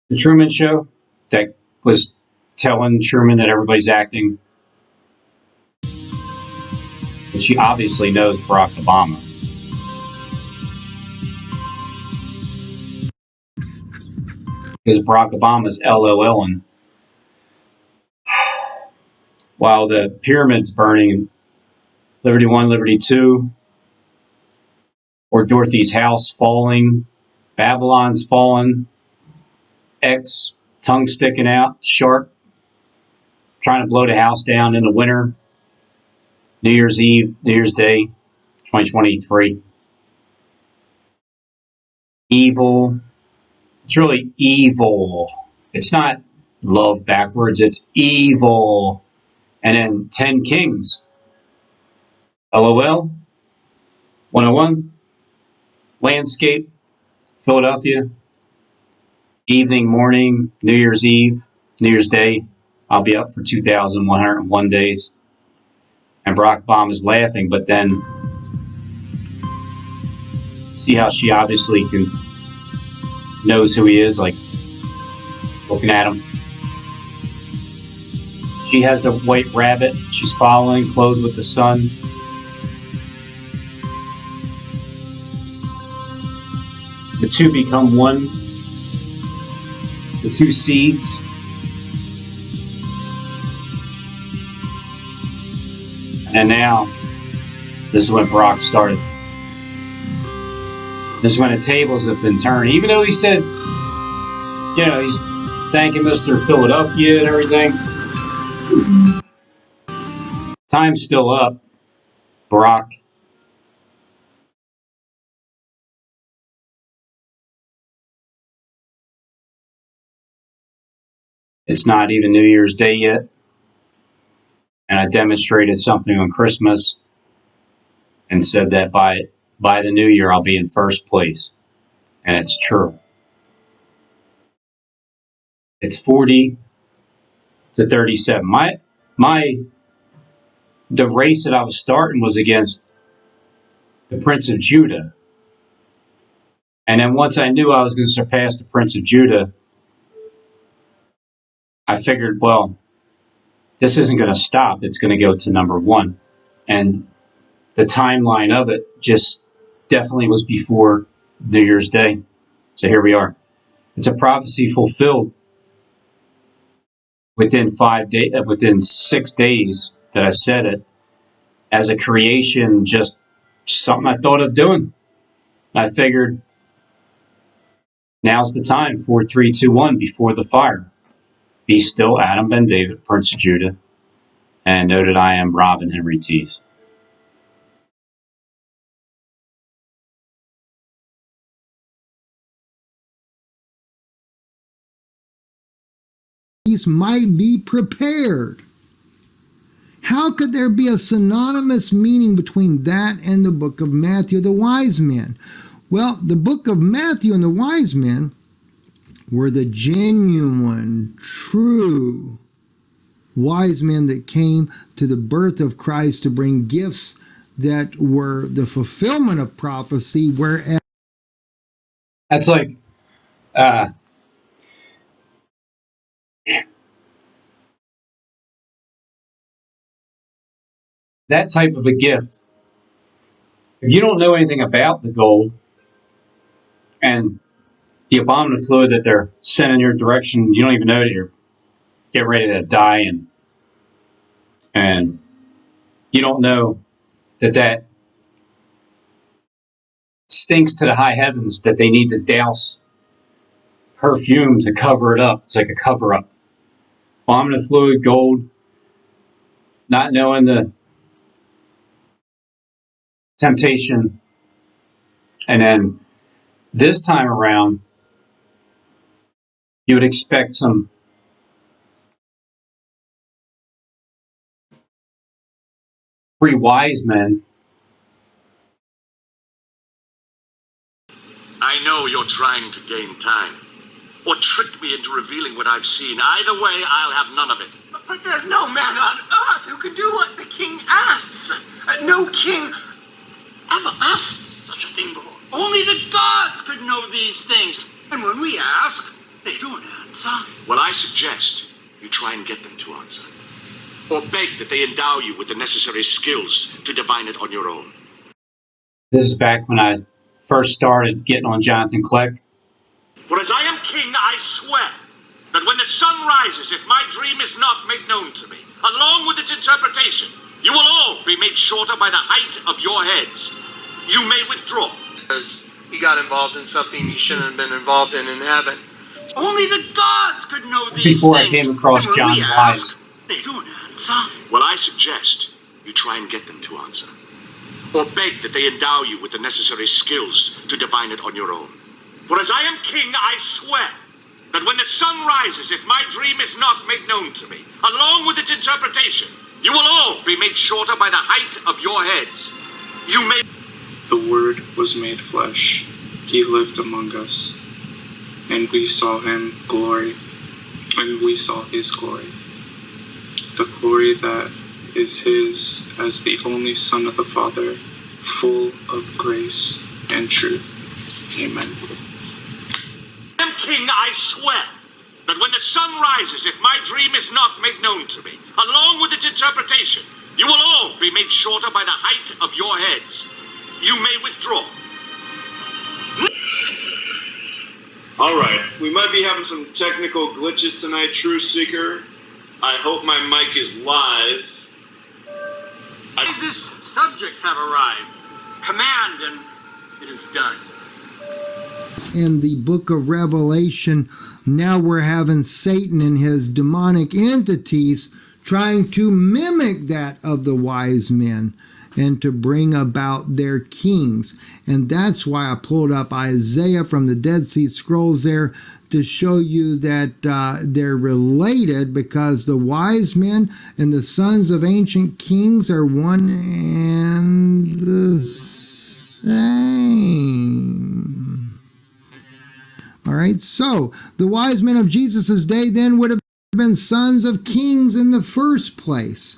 S2: the Truman Show that was telling Truman that everybody's acting. But she obviously knows Barack Obama. Because Barack Obama's LOLing while the pyramid's burning, Liberty 1, Liberty 2, or Dorothy's house falling, Babylon's falling, X, tongue sticking out, sharp, trying to blow the house down in the winter, New Year's Eve, New Year's Day, 2023. Evil. It's really evil. It's not love backwards, it's evil. And then 10 Kings. LOL. 101. Landscape. Philadelphia. Evening, morning, New Year's Eve, New Year's Day. I'll be up for 2,101 days. And Barack Obama's laughing, but then see how she obviously knows who he is, like looking at him. She has the white rabbit. She's following, clothed with the sun. The two become one. The two seeds. And now, this is when Barack started. This is when the tables have been turned. Even though he said, you know, he's thanking Mr. Philadelphia and everything. Time's still up. Barack It's not even New Year's Day yet. And I demonstrated something on Christmas and said that by the new year I'll be in first place. And it's true. It's 40 to 37. The race that I was starting was against the Prince of Judah. And then once I knew I was going to surpass the Prince of Judah, I figured, well, this isn't going to stop. It's going to go to number one. And the timeline of it just definitely was before New Year's Day. So here we are. It's a prophecy fulfilled within 6 days that I said it, as a creation, just something I thought of doing. I figured now's the time. 4, 3, 2, 1, before the fire. Be still, Adam ben David, Prince of Judah, and know that I am Robin Henry Tees.
S3: These might be prepared. How could there be a synonymous meaning between that and the book of Matthew, the wise men? Well, the book of Matthew and the wise men were the genuine, true wise men that came to the birth of Christ to bring gifts that were the fulfillment of prophecy, whereas
S2: That's like that type of a gift. If you don't know anything about the gold and the abominable fluid that they're sending your direction, you don't even know that you're getting ready to die, and you don't know that stinks to the high heavens, that they need to douse perfume to cover it up. It's like a cover up. Abominable fluid, gold, not knowing the temptation. And then this time around, you would expect some three wise men.
S9: I know you're trying to gain time, or trick me into revealing what I've seen. Either way, I'll have none of it.
S11: But there's no man on earth who can do what the king asks. No king ever asked such a thing before. Only the gods could know these things. And when we ask, they don't answer.
S9: Well, I suggest you try and get them to answer. Or beg that they endow you with the necessary skills to divine it on your own.
S2: This is back when I first started getting on Jonathan Kleck.
S9: For as I am king, I swear that when the sun rises, if my dream is not made known to me, along with its interpretation, you will all be made shorter by the height of your heads. You may withdraw.
S11: Because you got involved in something you shouldn't have been involved in heaven. Only the gods could know these
S2: Before
S11: things.
S2: I came across
S11: And when
S2: John
S11: we
S2: Wise.
S11: ask, they don't answer.
S9: Well, I suggest you try and get them to answer. Or beg that they endow you with the necessary skills to divine it on your own. For as I am king, I swear that when the sun rises, if my dream is not made known to me, along with its interpretation, you will all be made shorter by the height of your heads. You may...
S12: The Word was made flesh. He lived among us. And we saw him glory. And we saw his glory. The glory that is his as the only Son of the Father, full of grace and truth. Amen.
S9: I am king, I swear that when the sun rises, if my dream is not made known to me, along with its interpretation, you will all be made shorter by the height of your heads. You may withdraw.
S13: All right, we might be having some technical glitches tonight, Truth Seeker. I hope my mic is live.
S11: These subjects have arrived. Command, and it is done.
S3: in the book of Revelation, now we're having Satan and his demonic entities trying to mimic that of the wise men. and to bring about their kings. And that's why I pulled up Isaiah from the Dead Sea Scrolls there to show you that they're related, because the wise men and the sons of ancient kings are one and the same. All right, so the wise men of Jesus' day then would have been sons of kings in the first place.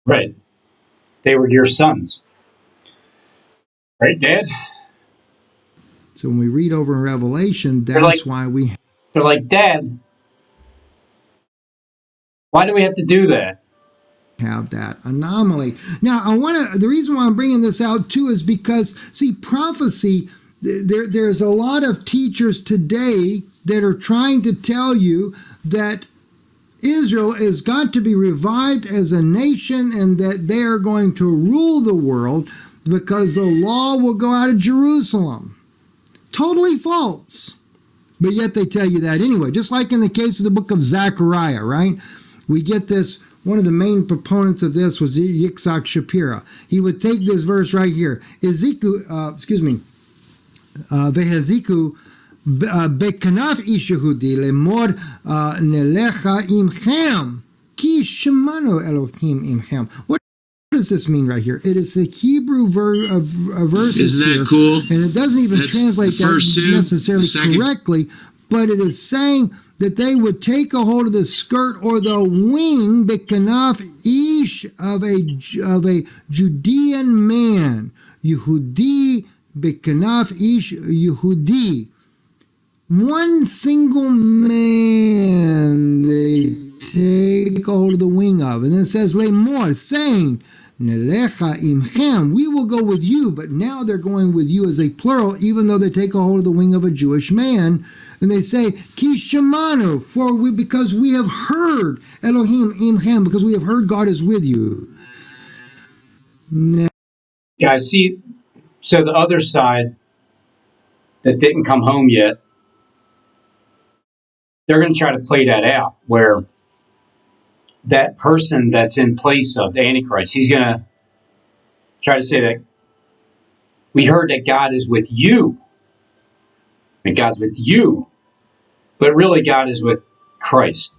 S2: Right. They were your sons. Right, Dad?
S3: So when we read over in Revelation, that's why we
S2: They're like, Dad, why do we have to do that?
S3: have that anomaly. Now, the reason why I'm bringing this out too is because, see, prophecy, there's a lot of teachers today that are trying to tell you that Israel has got to be revived as a nation and that they are going to rule the world because the law will go out of Jerusalem. Totally false. But yet they tell you that anyway. Just like in the case of the book of Zechariah, right? We get this, one of the main proponents of this was Yitzhak Shapira. He would take this verse right here. Veheziku bekanaf ish Yehudi lemor nelecha imchem ki shemanu Elohim imchem. What does this mean right here? It is the Hebrew verses.
S9: Isn't that
S3: here,
S9: cool?
S3: and it doesn't even translate that necessarily correctly, but it is saying that they would take a hold of the skirt or the wing, bekanaf ish of a Judean man, Yehudi bekanaf ish Yehudi. One single man they take hold of the wing of. And then it says, Lemor, saying, Nelecha imchem, we will go with you. But now they're going with you as a plural, even though they take a hold of the wing of a Jewish man. And they say, Ki shemanu, because we have heard, Elohim imchem, because we have heard God is with you. Now,
S2: Yeah, I see. So the other side that didn't come home yet, they're going to try to play that out where that person that's in place of the Antichrist, he's going to try to say that we heard that God is with you. And God's with you. But really, God is with Christ.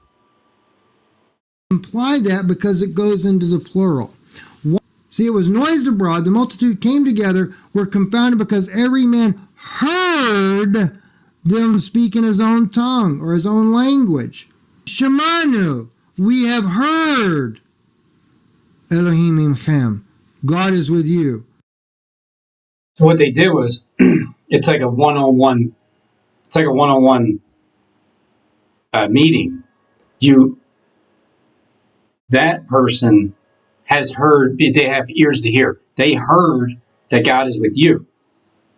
S3: imply that because it goes into the plural. See, it was noised abroad, the multitude came together, were confounded because every man heard them speak in his own tongue or his own language. Shemanu, we have heard. Elohim imchem, God is with you.
S2: So what they did was, it's like a one-on-one meeting. That person has heard, they have ears to hear. They heard that God is with you.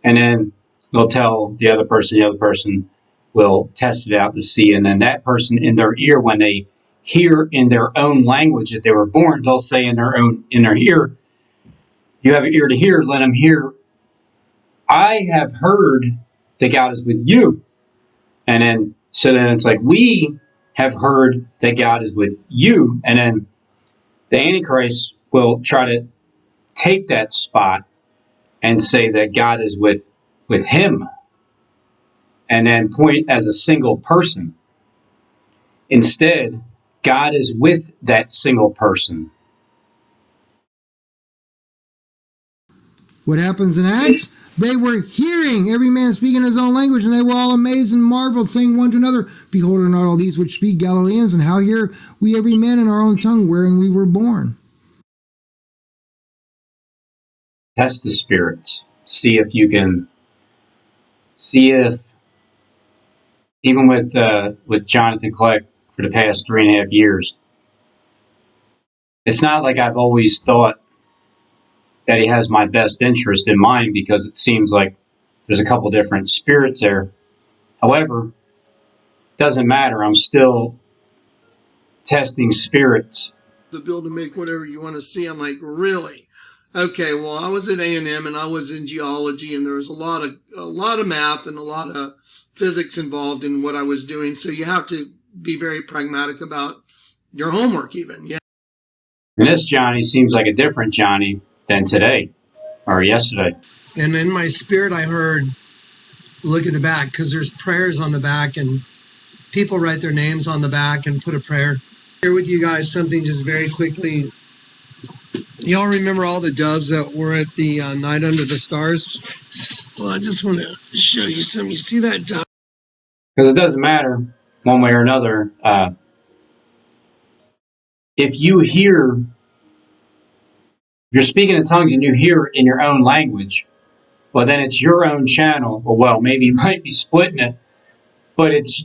S2: And then they'll tell the other person will test it out to see. And then that person in their ear, when they hear in their own language that they were born, they'll say in their ear, you have an ear to hear, let them hear. I have heard that God is with you. And then, so then it's like, we have heard that God is with you. And then the Antichrist will try to take that spot and say that God is with him, and then point as a single person. Instead, God is with that single person.
S3: What happens in Acts? They were hearing every man speaking his own language, and they were all amazed and marveled, saying one to another, Behold, are not all these which speak Galileans? And how hear we every man in our own tongue wherein we were born?
S2: Test the spirits. See if even with Jonathan Kleck for the past 3.5 years, it's not like I've always thought that he has my best interest in mind, because it seems like there's a couple different spirits there. However, it doesn't matter. I'm still testing spirits.
S1: The bill to make whatever you want to see. I'm like, really? Okay, well, I was at A&M and I was in geology, and there was a lot of math and a lot of physics involved in what I was doing. So you have to be very pragmatic about your homework even. Yeah.
S2: And this Johnny seems like a different Johnny than today or yesterday.
S1: And in my spirit, I heard, look at the back, because there's prayers on the back, and people write their names on the back and put a prayer. Share with you guys something just very quickly. Y'all remember all the doves that were at the night under the stars? Well, I just want to show you some. You see that dove?
S2: Because it doesn't matter one way or another. If you're speaking in tongues and you hear in your own language, well, then it's your own channel. Or, well, maybe you might be splitting it, but it's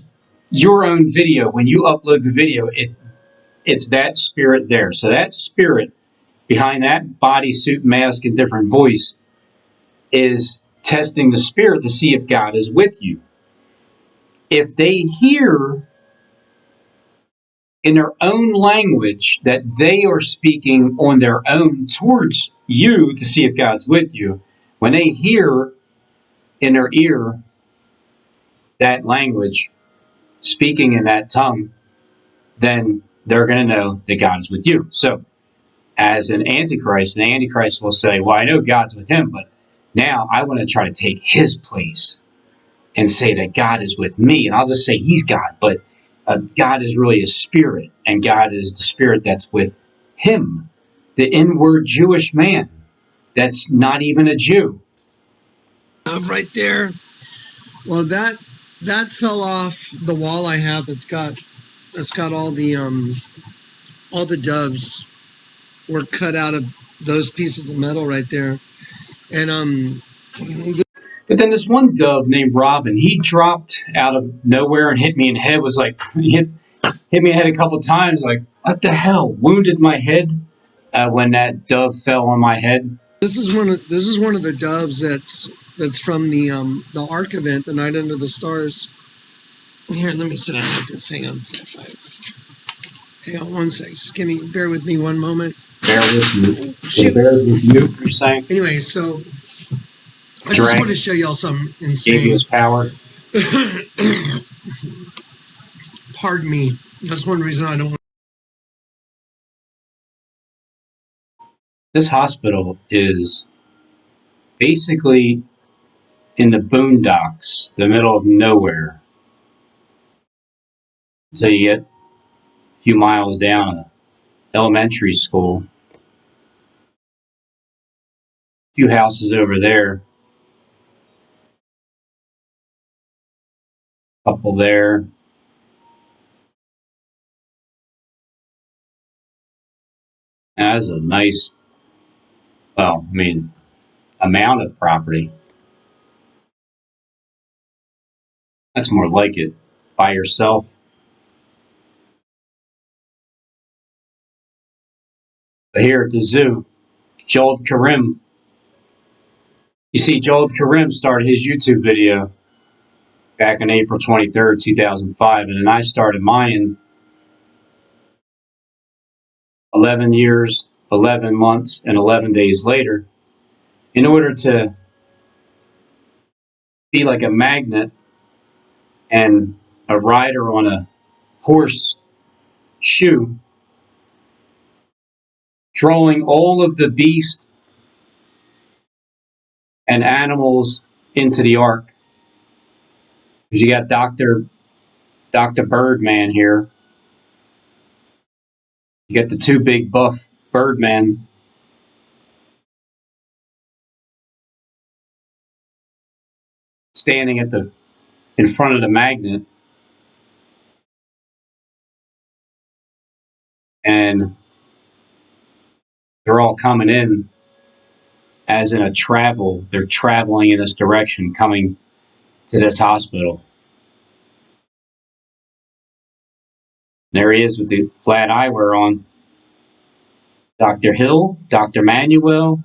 S2: your own video. When you upload the video, it's that spirit there. So that spirit behind that bodysuit, mask, and different voice is testing the spirit to see if God is with you. If they hear in their own language that they are speaking on their own towards you to see if God's with you, when they hear in their ear that language speaking in that tongue, then they're going to know that God is with you. So, as an antichrist, the antichrist will say, well, I know God's with him, but now I want to try to take his place and say that God is with me. And I'll just say he's God, but God is really a spirit, and God is the spirit that's with him, the inward Jewish man that's not even a Jew.
S1: Right there. Well, that fell off the wall I have. That's got all the doves were cut out of those pieces of metal right there. And
S2: But then this one dove named Robin, he dropped out of nowhere and hit me in the head. Was like, he hit me in the head a couple times. Like, what the hell? Wounded my head when that dove fell on my head.
S1: this is one of the doves that's from the Ark event, the Night Under the Stars. Here, let me sit down like this. Hang on a sec, guys. Hang on one sec. Just bear with me one moment.
S2: Bear with me. It bears with you, you're saying?
S1: Anyway, so I just want to show y'all something insane.
S2: Gave you his power.
S1: Pardon me. That's one reason I don't.
S2: This hospital is basically in the boondocks, the middle of nowhere. So you get a few miles down a elementary school, a few houses over there, a couple there. And that's a nice, well, I mean, amount of property. That's more like it. By yourself. But here at the zoo, Joel Karim. You see, Joel Karim started his YouTube video back on April 23rd, 2005, and then I started mine 11 years, 11 months, and 11 days later in order to be like a magnet and a rider on a horse shoe, drawing all of the beasts and animals into the ark. Because you got Dr. Birdman here. You got the two big buff Birdmen standing in front of the magnet, and they're all coming in as in a travel. They're traveling in this direction, coming to this hospital. There he is with the flat eyewear on. Dr. Hill, Dr. Manuel.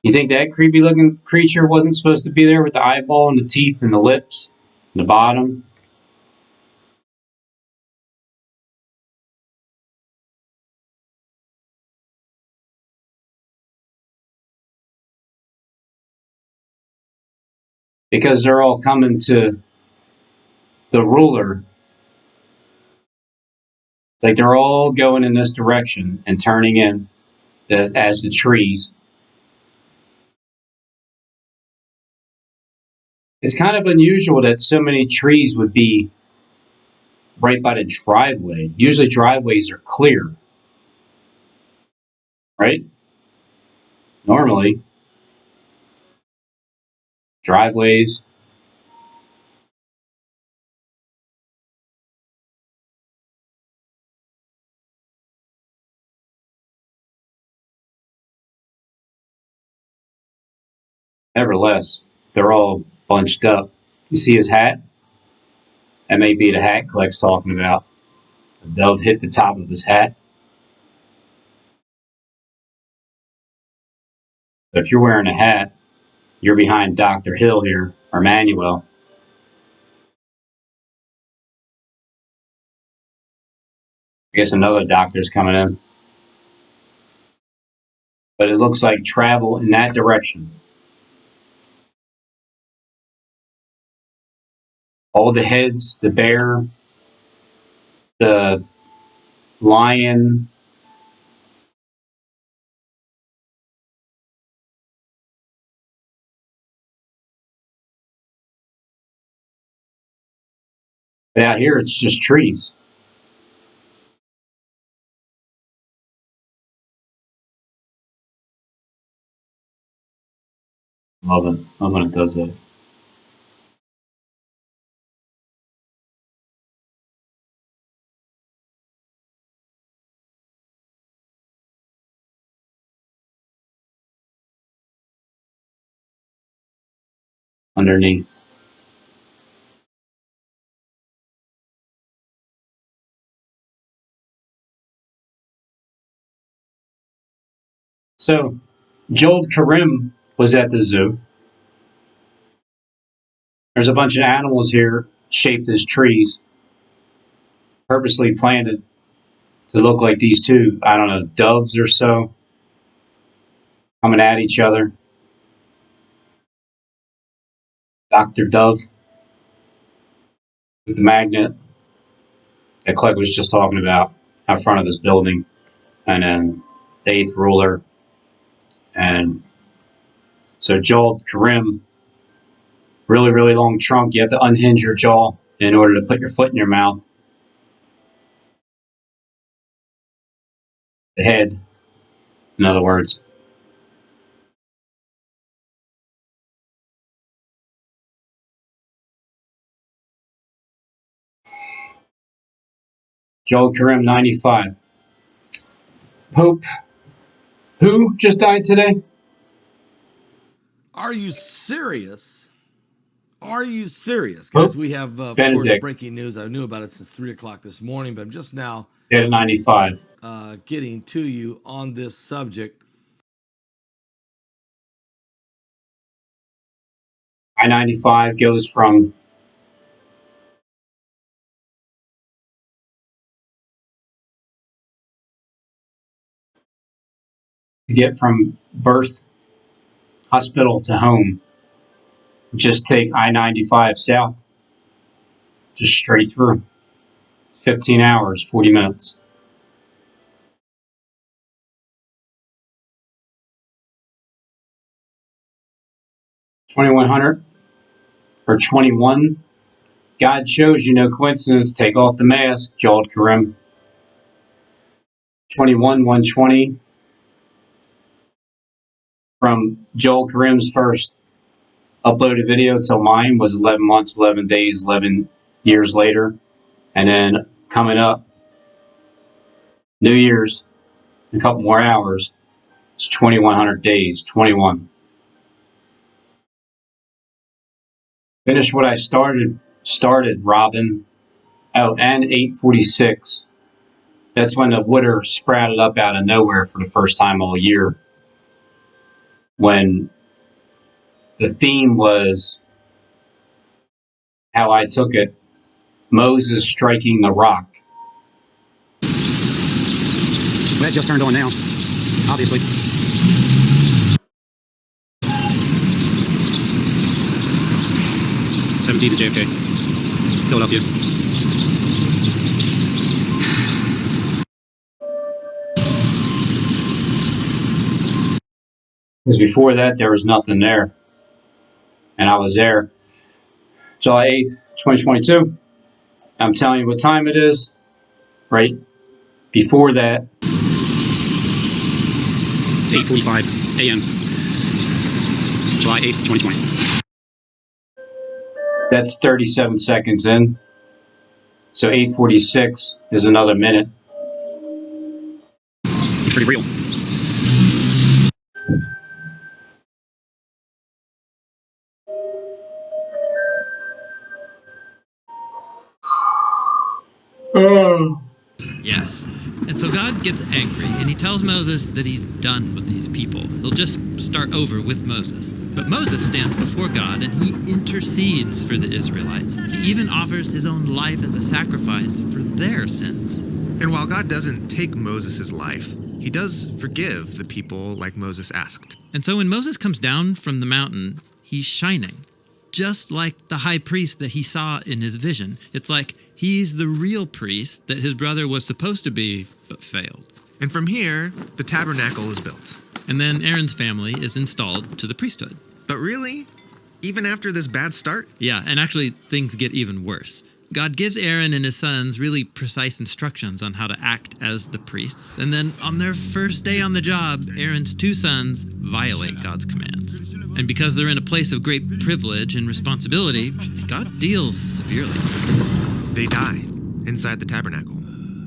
S2: You think that creepy looking creature wasn't supposed to be there with the eyeball and the teeth and the lips and the bottom? Because they're all coming to the ruler It's like they're all going in this direction and turning in as the trees. It's kind of unusual that so many trees would be right by the driveway. Usually driveways are clear, right? Normally, driveways. Nevertheless, they're all bunched up. You see his hat? That may be the hat Kleck's talking about. The dove hit the top of his hat. So if you're wearing a hat, you're behind Dr. Hill here, or Manuel. I guess another doctor's coming in. But it looks like travel in that direction. All the heads, the bear, the lion. But out here, it's just trees. Love it. Love when it does that. Underneath. So, Joel Karim was at the zoo. There's a bunch of animals here shaped as trees, purposely planted to look like these two, I don't know, doves or so, coming at each other. Dr. Dove with the magnet that Clegg was just talking about out front of his building. And then the eighth ruler. And so Joel Karim, really, really long trunk. You have to unhinge your jaw in order to put your foot in your mouth. The head, in other words. Joel Karim, 95. Pope, who just died today?
S14: Are you serious? Are you serious?
S2: Pope
S14: Guys, we have, of course,
S2: Benedict.
S14: breaking news. I knew about it since 3 o'clock this morning, but I'm just now
S2: Dead at 95.
S14: Getting to you on this subject.
S2: I-95 goes from to get from birth hospital to home. Just take I-95 south, just straight through. 15 hours, 40 minutes. $2,100 or 21. God shows you no coincidence. Take off the mask, Joel Karim. 21, 120. From Joel Karim's first uploaded video till mine was 11 months, 11 days, 11 years later. And then coming up, New Year's, a couple more hours. It's 2,100 days, 21. Finished what I started, Robin. Oh, and 846. That's when the water sprouted up out of nowhere for the first time all year. When the theme was how I took it, Moses striking the rock.
S10: Well, that just turned on now, obviously. 17 to JFK, Philadelphia.
S2: Because before that, there was nothing there. And I was there July 8th, 2022. I'm telling you what time it is. Right before that.
S10: 8:45 a.m. July 8th, 2020.
S2: That's 37 seconds in. So 8:46 is another minute.
S10: Pretty real.
S5: Yes. And so God gets angry and he tells Moses that he's done with these people. He'll just start over with Moses. But Moses stands before God and he intercedes for the Israelites. He even offers his own life as a sacrifice for their sins.
S4: And while God doesn't take Moses' life, he does forgive the people like Moses asked.
S5: And so when Moses comes down from the mountain, he's shining. Just like the high priest that he saw in his vision. It's like he's the real priest that his brother was supposed to be, but failed.
S4: And from here, the tabernacle is built.
S5: And then Aaron's family is installed to the priesthood.
S4: But really, even after this bad start?
S5: Yeah, and actually things get even worse. God gives Aaron and his sons really precise instructions on how to act as the priests. And then on their first day on the job, Aaron's two sons violate God's commands. And because they're in a place of great privilege and responsibility, God deals severely.
S4: They die inside the tabernacle.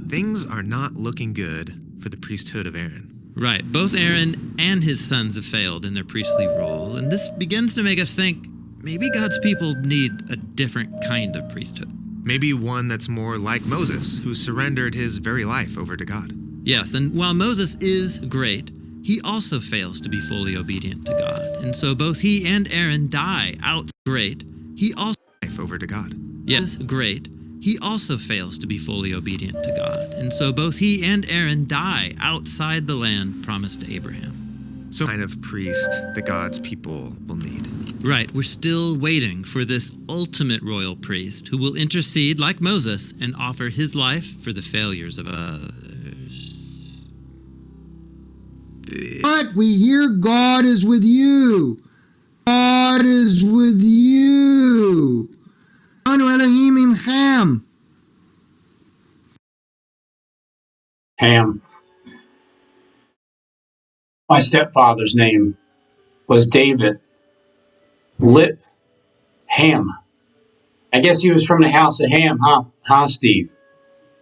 S4: Things are not looking good for the priesthood of Aaron.
S5: Right, both Aaron and his sons have failed in their priestly role. And this begins to make us think maybe God's people need a different kind of priesthood.
S4: Maybe one that's more like Moses, who surrendered his very life over to God.
S5: Yes, and while Moses is great, he also fails to be fully obedient to God. And so both he and Aaron die out great. He also
S4: life over to God.
S5: Yes, great. He also fails to be fully obedient to God. And so both he and Aaron die outside the land promised to Abraham.
S4: So kind of priest that God's people will need.
S5: Right, we're still waiting for this ultimate royal priest who will intercede like Moses and offer his life for the failures of others.
S3: But we hear God is with you. God is with you. Anu Elohim imchem.
S2: Ham. My stepfather's name was David Lip Ham. I guess he was from the house of Ham, huh? Huh, Steve?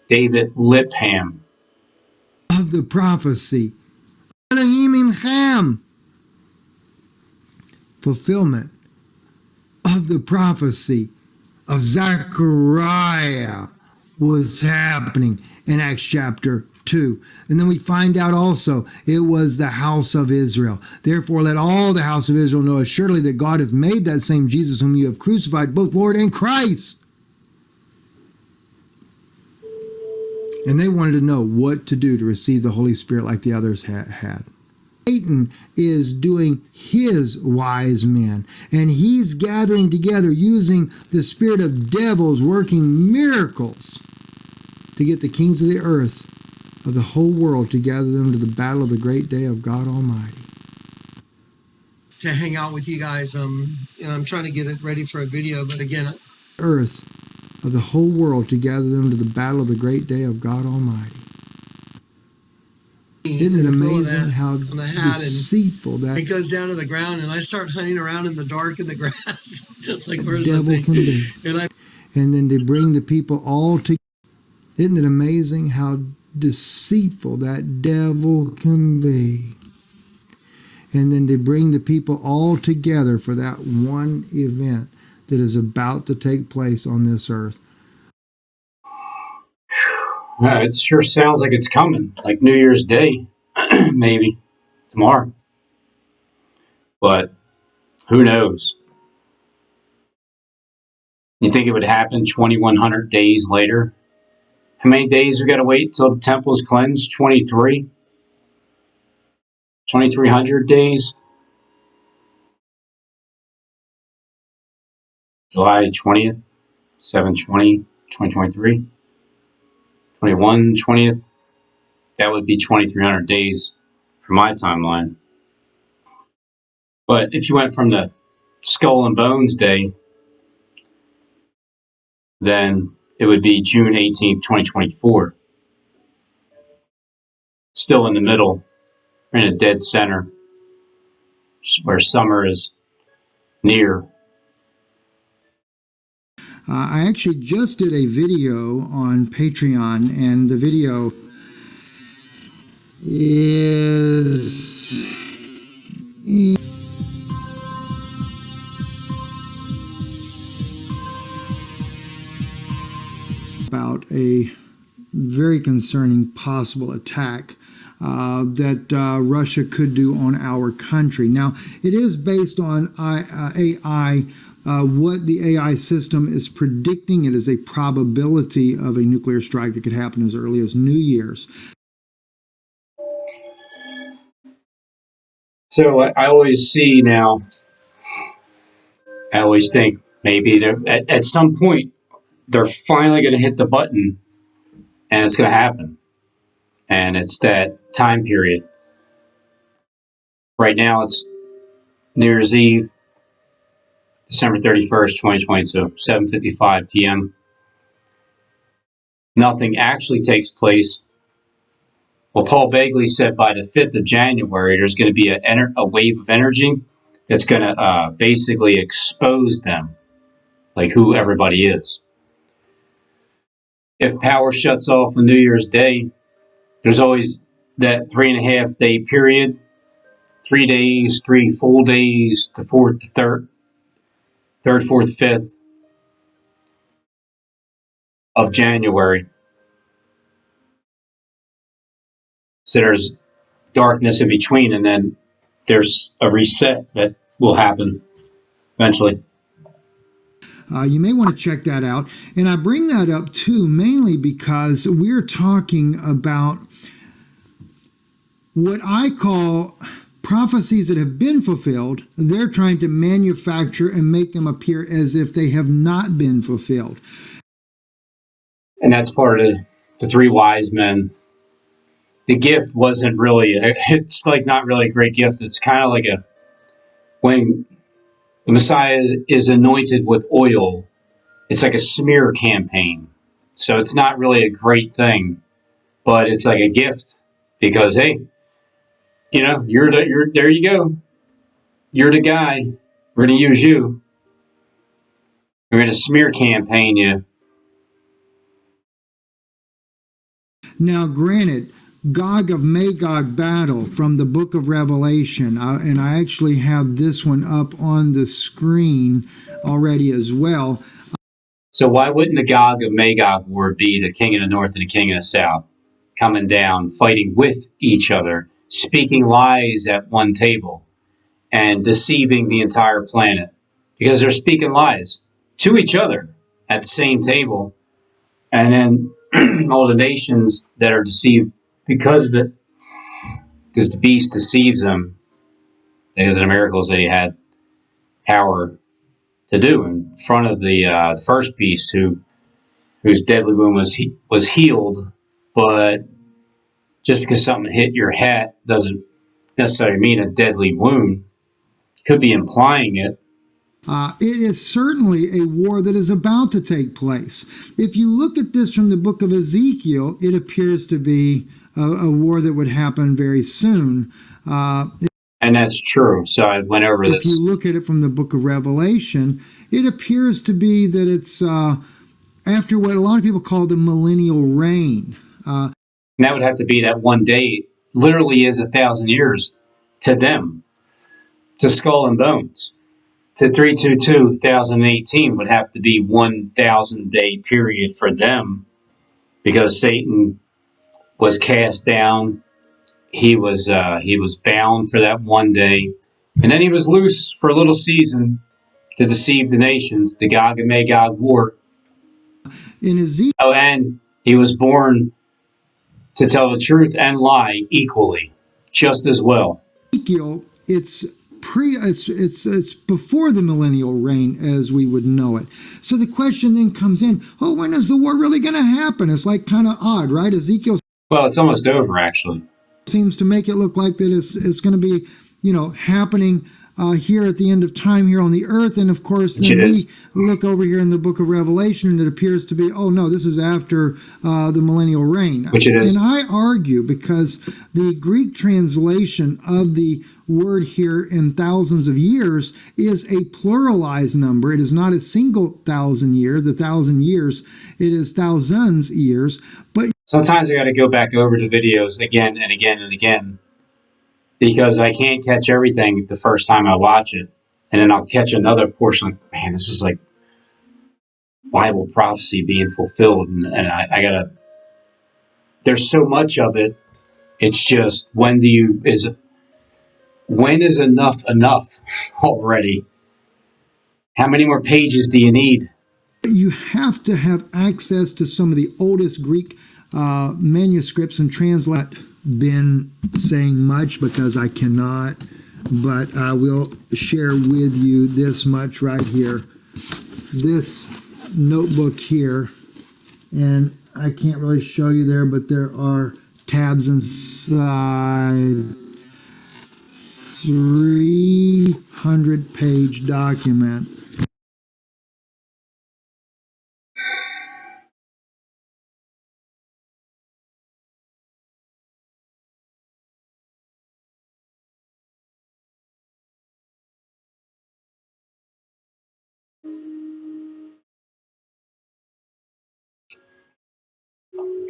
S2: David Lip Ham.
S3: Of the prophecy. Elohim imchem. Fulfillment of the prophecy of Zechariah was happening in Acts chapter 2. And then we find out also it was the house of Israel. Therefore, let all the house of Israel know assuredly that God hath made that same Jesus whom you have crucified, both Lord and Christ. And they wanted to know what to do to receive the Holy Spirit like the others had. Satan is doing his wise men, and he's gathering together using the spirit of devils working miracles to get the kings of the earth, of the whole world, to gather them to the battle of the great day of God Almighty.
S1: To hang out with you guys, and I'm trying to get it ready for a video, but again,
S3: earth of the whole world to gather them to the battle of the great day of God Almighty. Isn't it amazing how deceitful that
S1: it goes down to the ground, and I start hunting around in the dark in the grass, like where's
S3: devil
S1: the thing?
S3: can be? And then they bring the people all together. Isn't it amazing how deceitful that devil can be? And then they bring the people all together for that one event that is about to take place on this earth.
S2: It sure sounds like it's coming, like New Year's Day, maybe tomorrow. But who knows? You think it would happen 2,100 days later? How many days we got to wait till the temple is cleansed? 23? 2,300 days? July 20th, 7/20, 2023? 21, 20th? That would be 2,300 days for my timeline. But if you went from the Skull and Bones Day, then it would be June 18th, 2024. Still in the middle, in a dead center, where summer is near.
S3: I actually just did a video on Patreon, and the video is about a very concerning possible attack that Russia could do on our country. Now, it is based on AI. What the AI system is predicting, it is a probability of a nuclear strike that could happen as early as New Year's.
S2: So I always see now, I always think maybe at some point they're finally going to hit the button and it's going to happen. And it's that time period. Right now it's New Year's Eve, December 31st, 2022, 7:55 p.m. Nothing actually takes place. Well, Paul Begley said by the 5th of January, there's going to be a wave of energy that's going to basically expose them, like who everybody is. If power shuts off on New Year's Day, there's always that 3.5 day period, 3 days, 3 full days, the fourth, the third, fourth, fifth of January. So there's darkness in between, and then there's a reset that will happen eventually.
S3: You may want to check that out. And I bring that up too, mainly because we're talking about what I call prophecies that have been fulfilled. They're trying to manufacture and make them appear as if they have not been fulfilled.
S2: And that's part of the 3 wise men. The gift wasn't really, it's like not really a great gift. It's kind of like when the Messiah is anointed with oil, it's like a smear campaign. So it's not really a great thing, but it's like a gift because, hey, you're there you go. You're the guy. We're going to use you. We're going to smear campaign you.
S3: Now, granted, Gog of Magog battle from the book of Revelation, and I actually have this one up on the screen already as well.
S2: So why wouldn't the Gog of Magog war be the king of the north and the king of the south coming down, fighting with each other, speaking lies at one table, and deceiving the entire planet? Because they're speaking lies to each other at the same table. And then all the nations that are deceived because of it, because the beast deceives them, because of the miracles that he had power to do in front of the first beast whose deadly wound was healed. But just because something hit your hat doesn't necessarily mean a deadly wound. Could be implying it.
S3: It is certainly a war that is about to take place. If you look at this from the book of Ezekiel, it appears to be a war that would happen very soon.
S2: And that's true. So I went over this.
S3: If you look at it from the book of Revelation, it appears to be that it's after what a lot of people call the millennial reign.
S2: And that would have to be that one day literally is 1,000 years to them, to Skull and Bones. To 322, 2018 would have to be 1,000 day period for them because Satan was cast down. He was bound for that one day, and then he was loose for a little season to deceive the nations, the Gog and Magog war.
S3: In Ezekiel,
S2: and he was born to tell the truth and lie equally, just as well.
S3: Ezekiel, it's before the millennial reign as we would know it. So the question then comes in, when is the war really going to happen? It's like kind of odd, right? Ezekiel,
S2: well, it's almost over, actually.
S3: Seems to make it look like that it's going to be, happening here at the end of time here on the earth. And of course, then we look over here in the book of Revelation, and it appears to be, oh no, this is after the millennial reign.
S2: Which it is.
S3: And I argue, because the Greek translation of the word here in thousands of years is a pluralized number. It is not a single 1,000 year, the 1,000 years. It is thousands years. But
S2: sometimes I got to go back over the videos again and again and again, because I can't catch everything the first time I watch it. And then I'll catch another portion, like, man, this is like Bible prophecy being fulfilled. And I got to, there's so much of it. It's just, when is enough already? How many more pages do you need?
S3: You have to have access to some of the oldest Greek manuscripts and translate. Been saying much because I cannot, but I will share with you this much right here. This notebook here, and I can't really show you there, but there are tabs inside. 300-page document.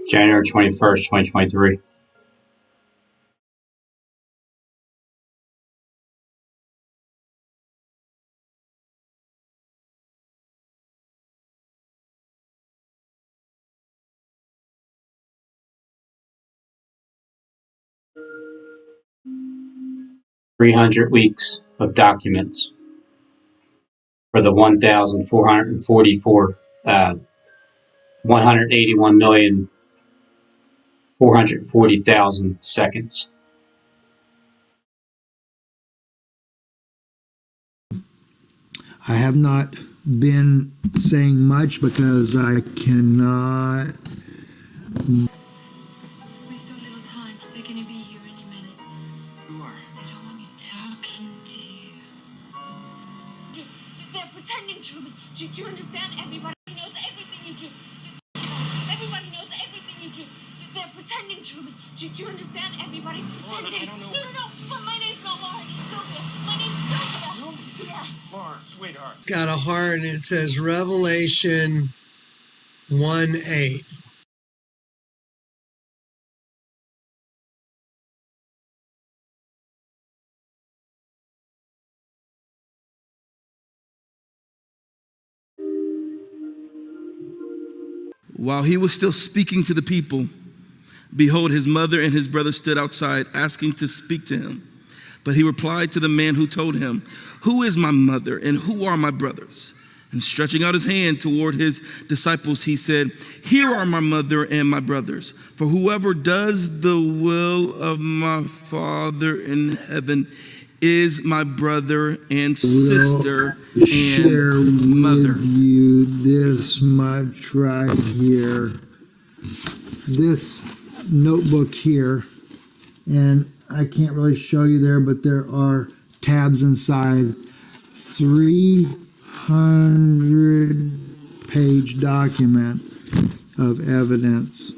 S2: January 21st, 2023. "300 weeks of documents for the 1,444, 181,440,000 seconds."
S3: I have not been saying much because I cannot.
S15: We have so little time. They're gonna be here any minute.
S11: Who are?
S15: They don't want me talking to you. They're pretending, Truman. Do you understand? Everybody knows everything you do. Everybody knows everything you do. They're pretending, Truman. Do you understand? Everybody's pretending.
S11: I don't know.
S15: No. But my name's not Laura. It's Sylvia. My name's Sylvia. Yeah.
S11: Laura, sweetheart.
S1: It's got a heart, and it says Revelation 1:8.
S16: While he was still speaking to the people, behold, his mother and his brother stood outside, asking to speak to him. But he replied to the man who told him, "Who is my mother and who are my brothers?" And stretching out his hand toward his disciples, he said, "Here are my mother and my brothers. For whoever does the will of my Father in heaven is my brother and sister
S3: Share
S16: and mother."
S3: with you this much right here. This notebook here, and I can't really show you there, but there are tabs inside. 300-page document of evidence.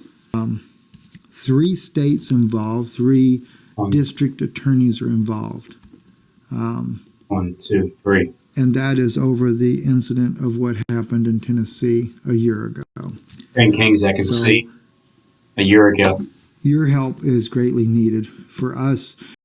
S3: 3 states involved, 3 district attorneys are involved.
S2: 1, 2, 3.
S3: And that is over the incident of what happened in Tennessee a year ago.
S2: 10 kings I can see a year ago.
S3: Your help is greatly needed for us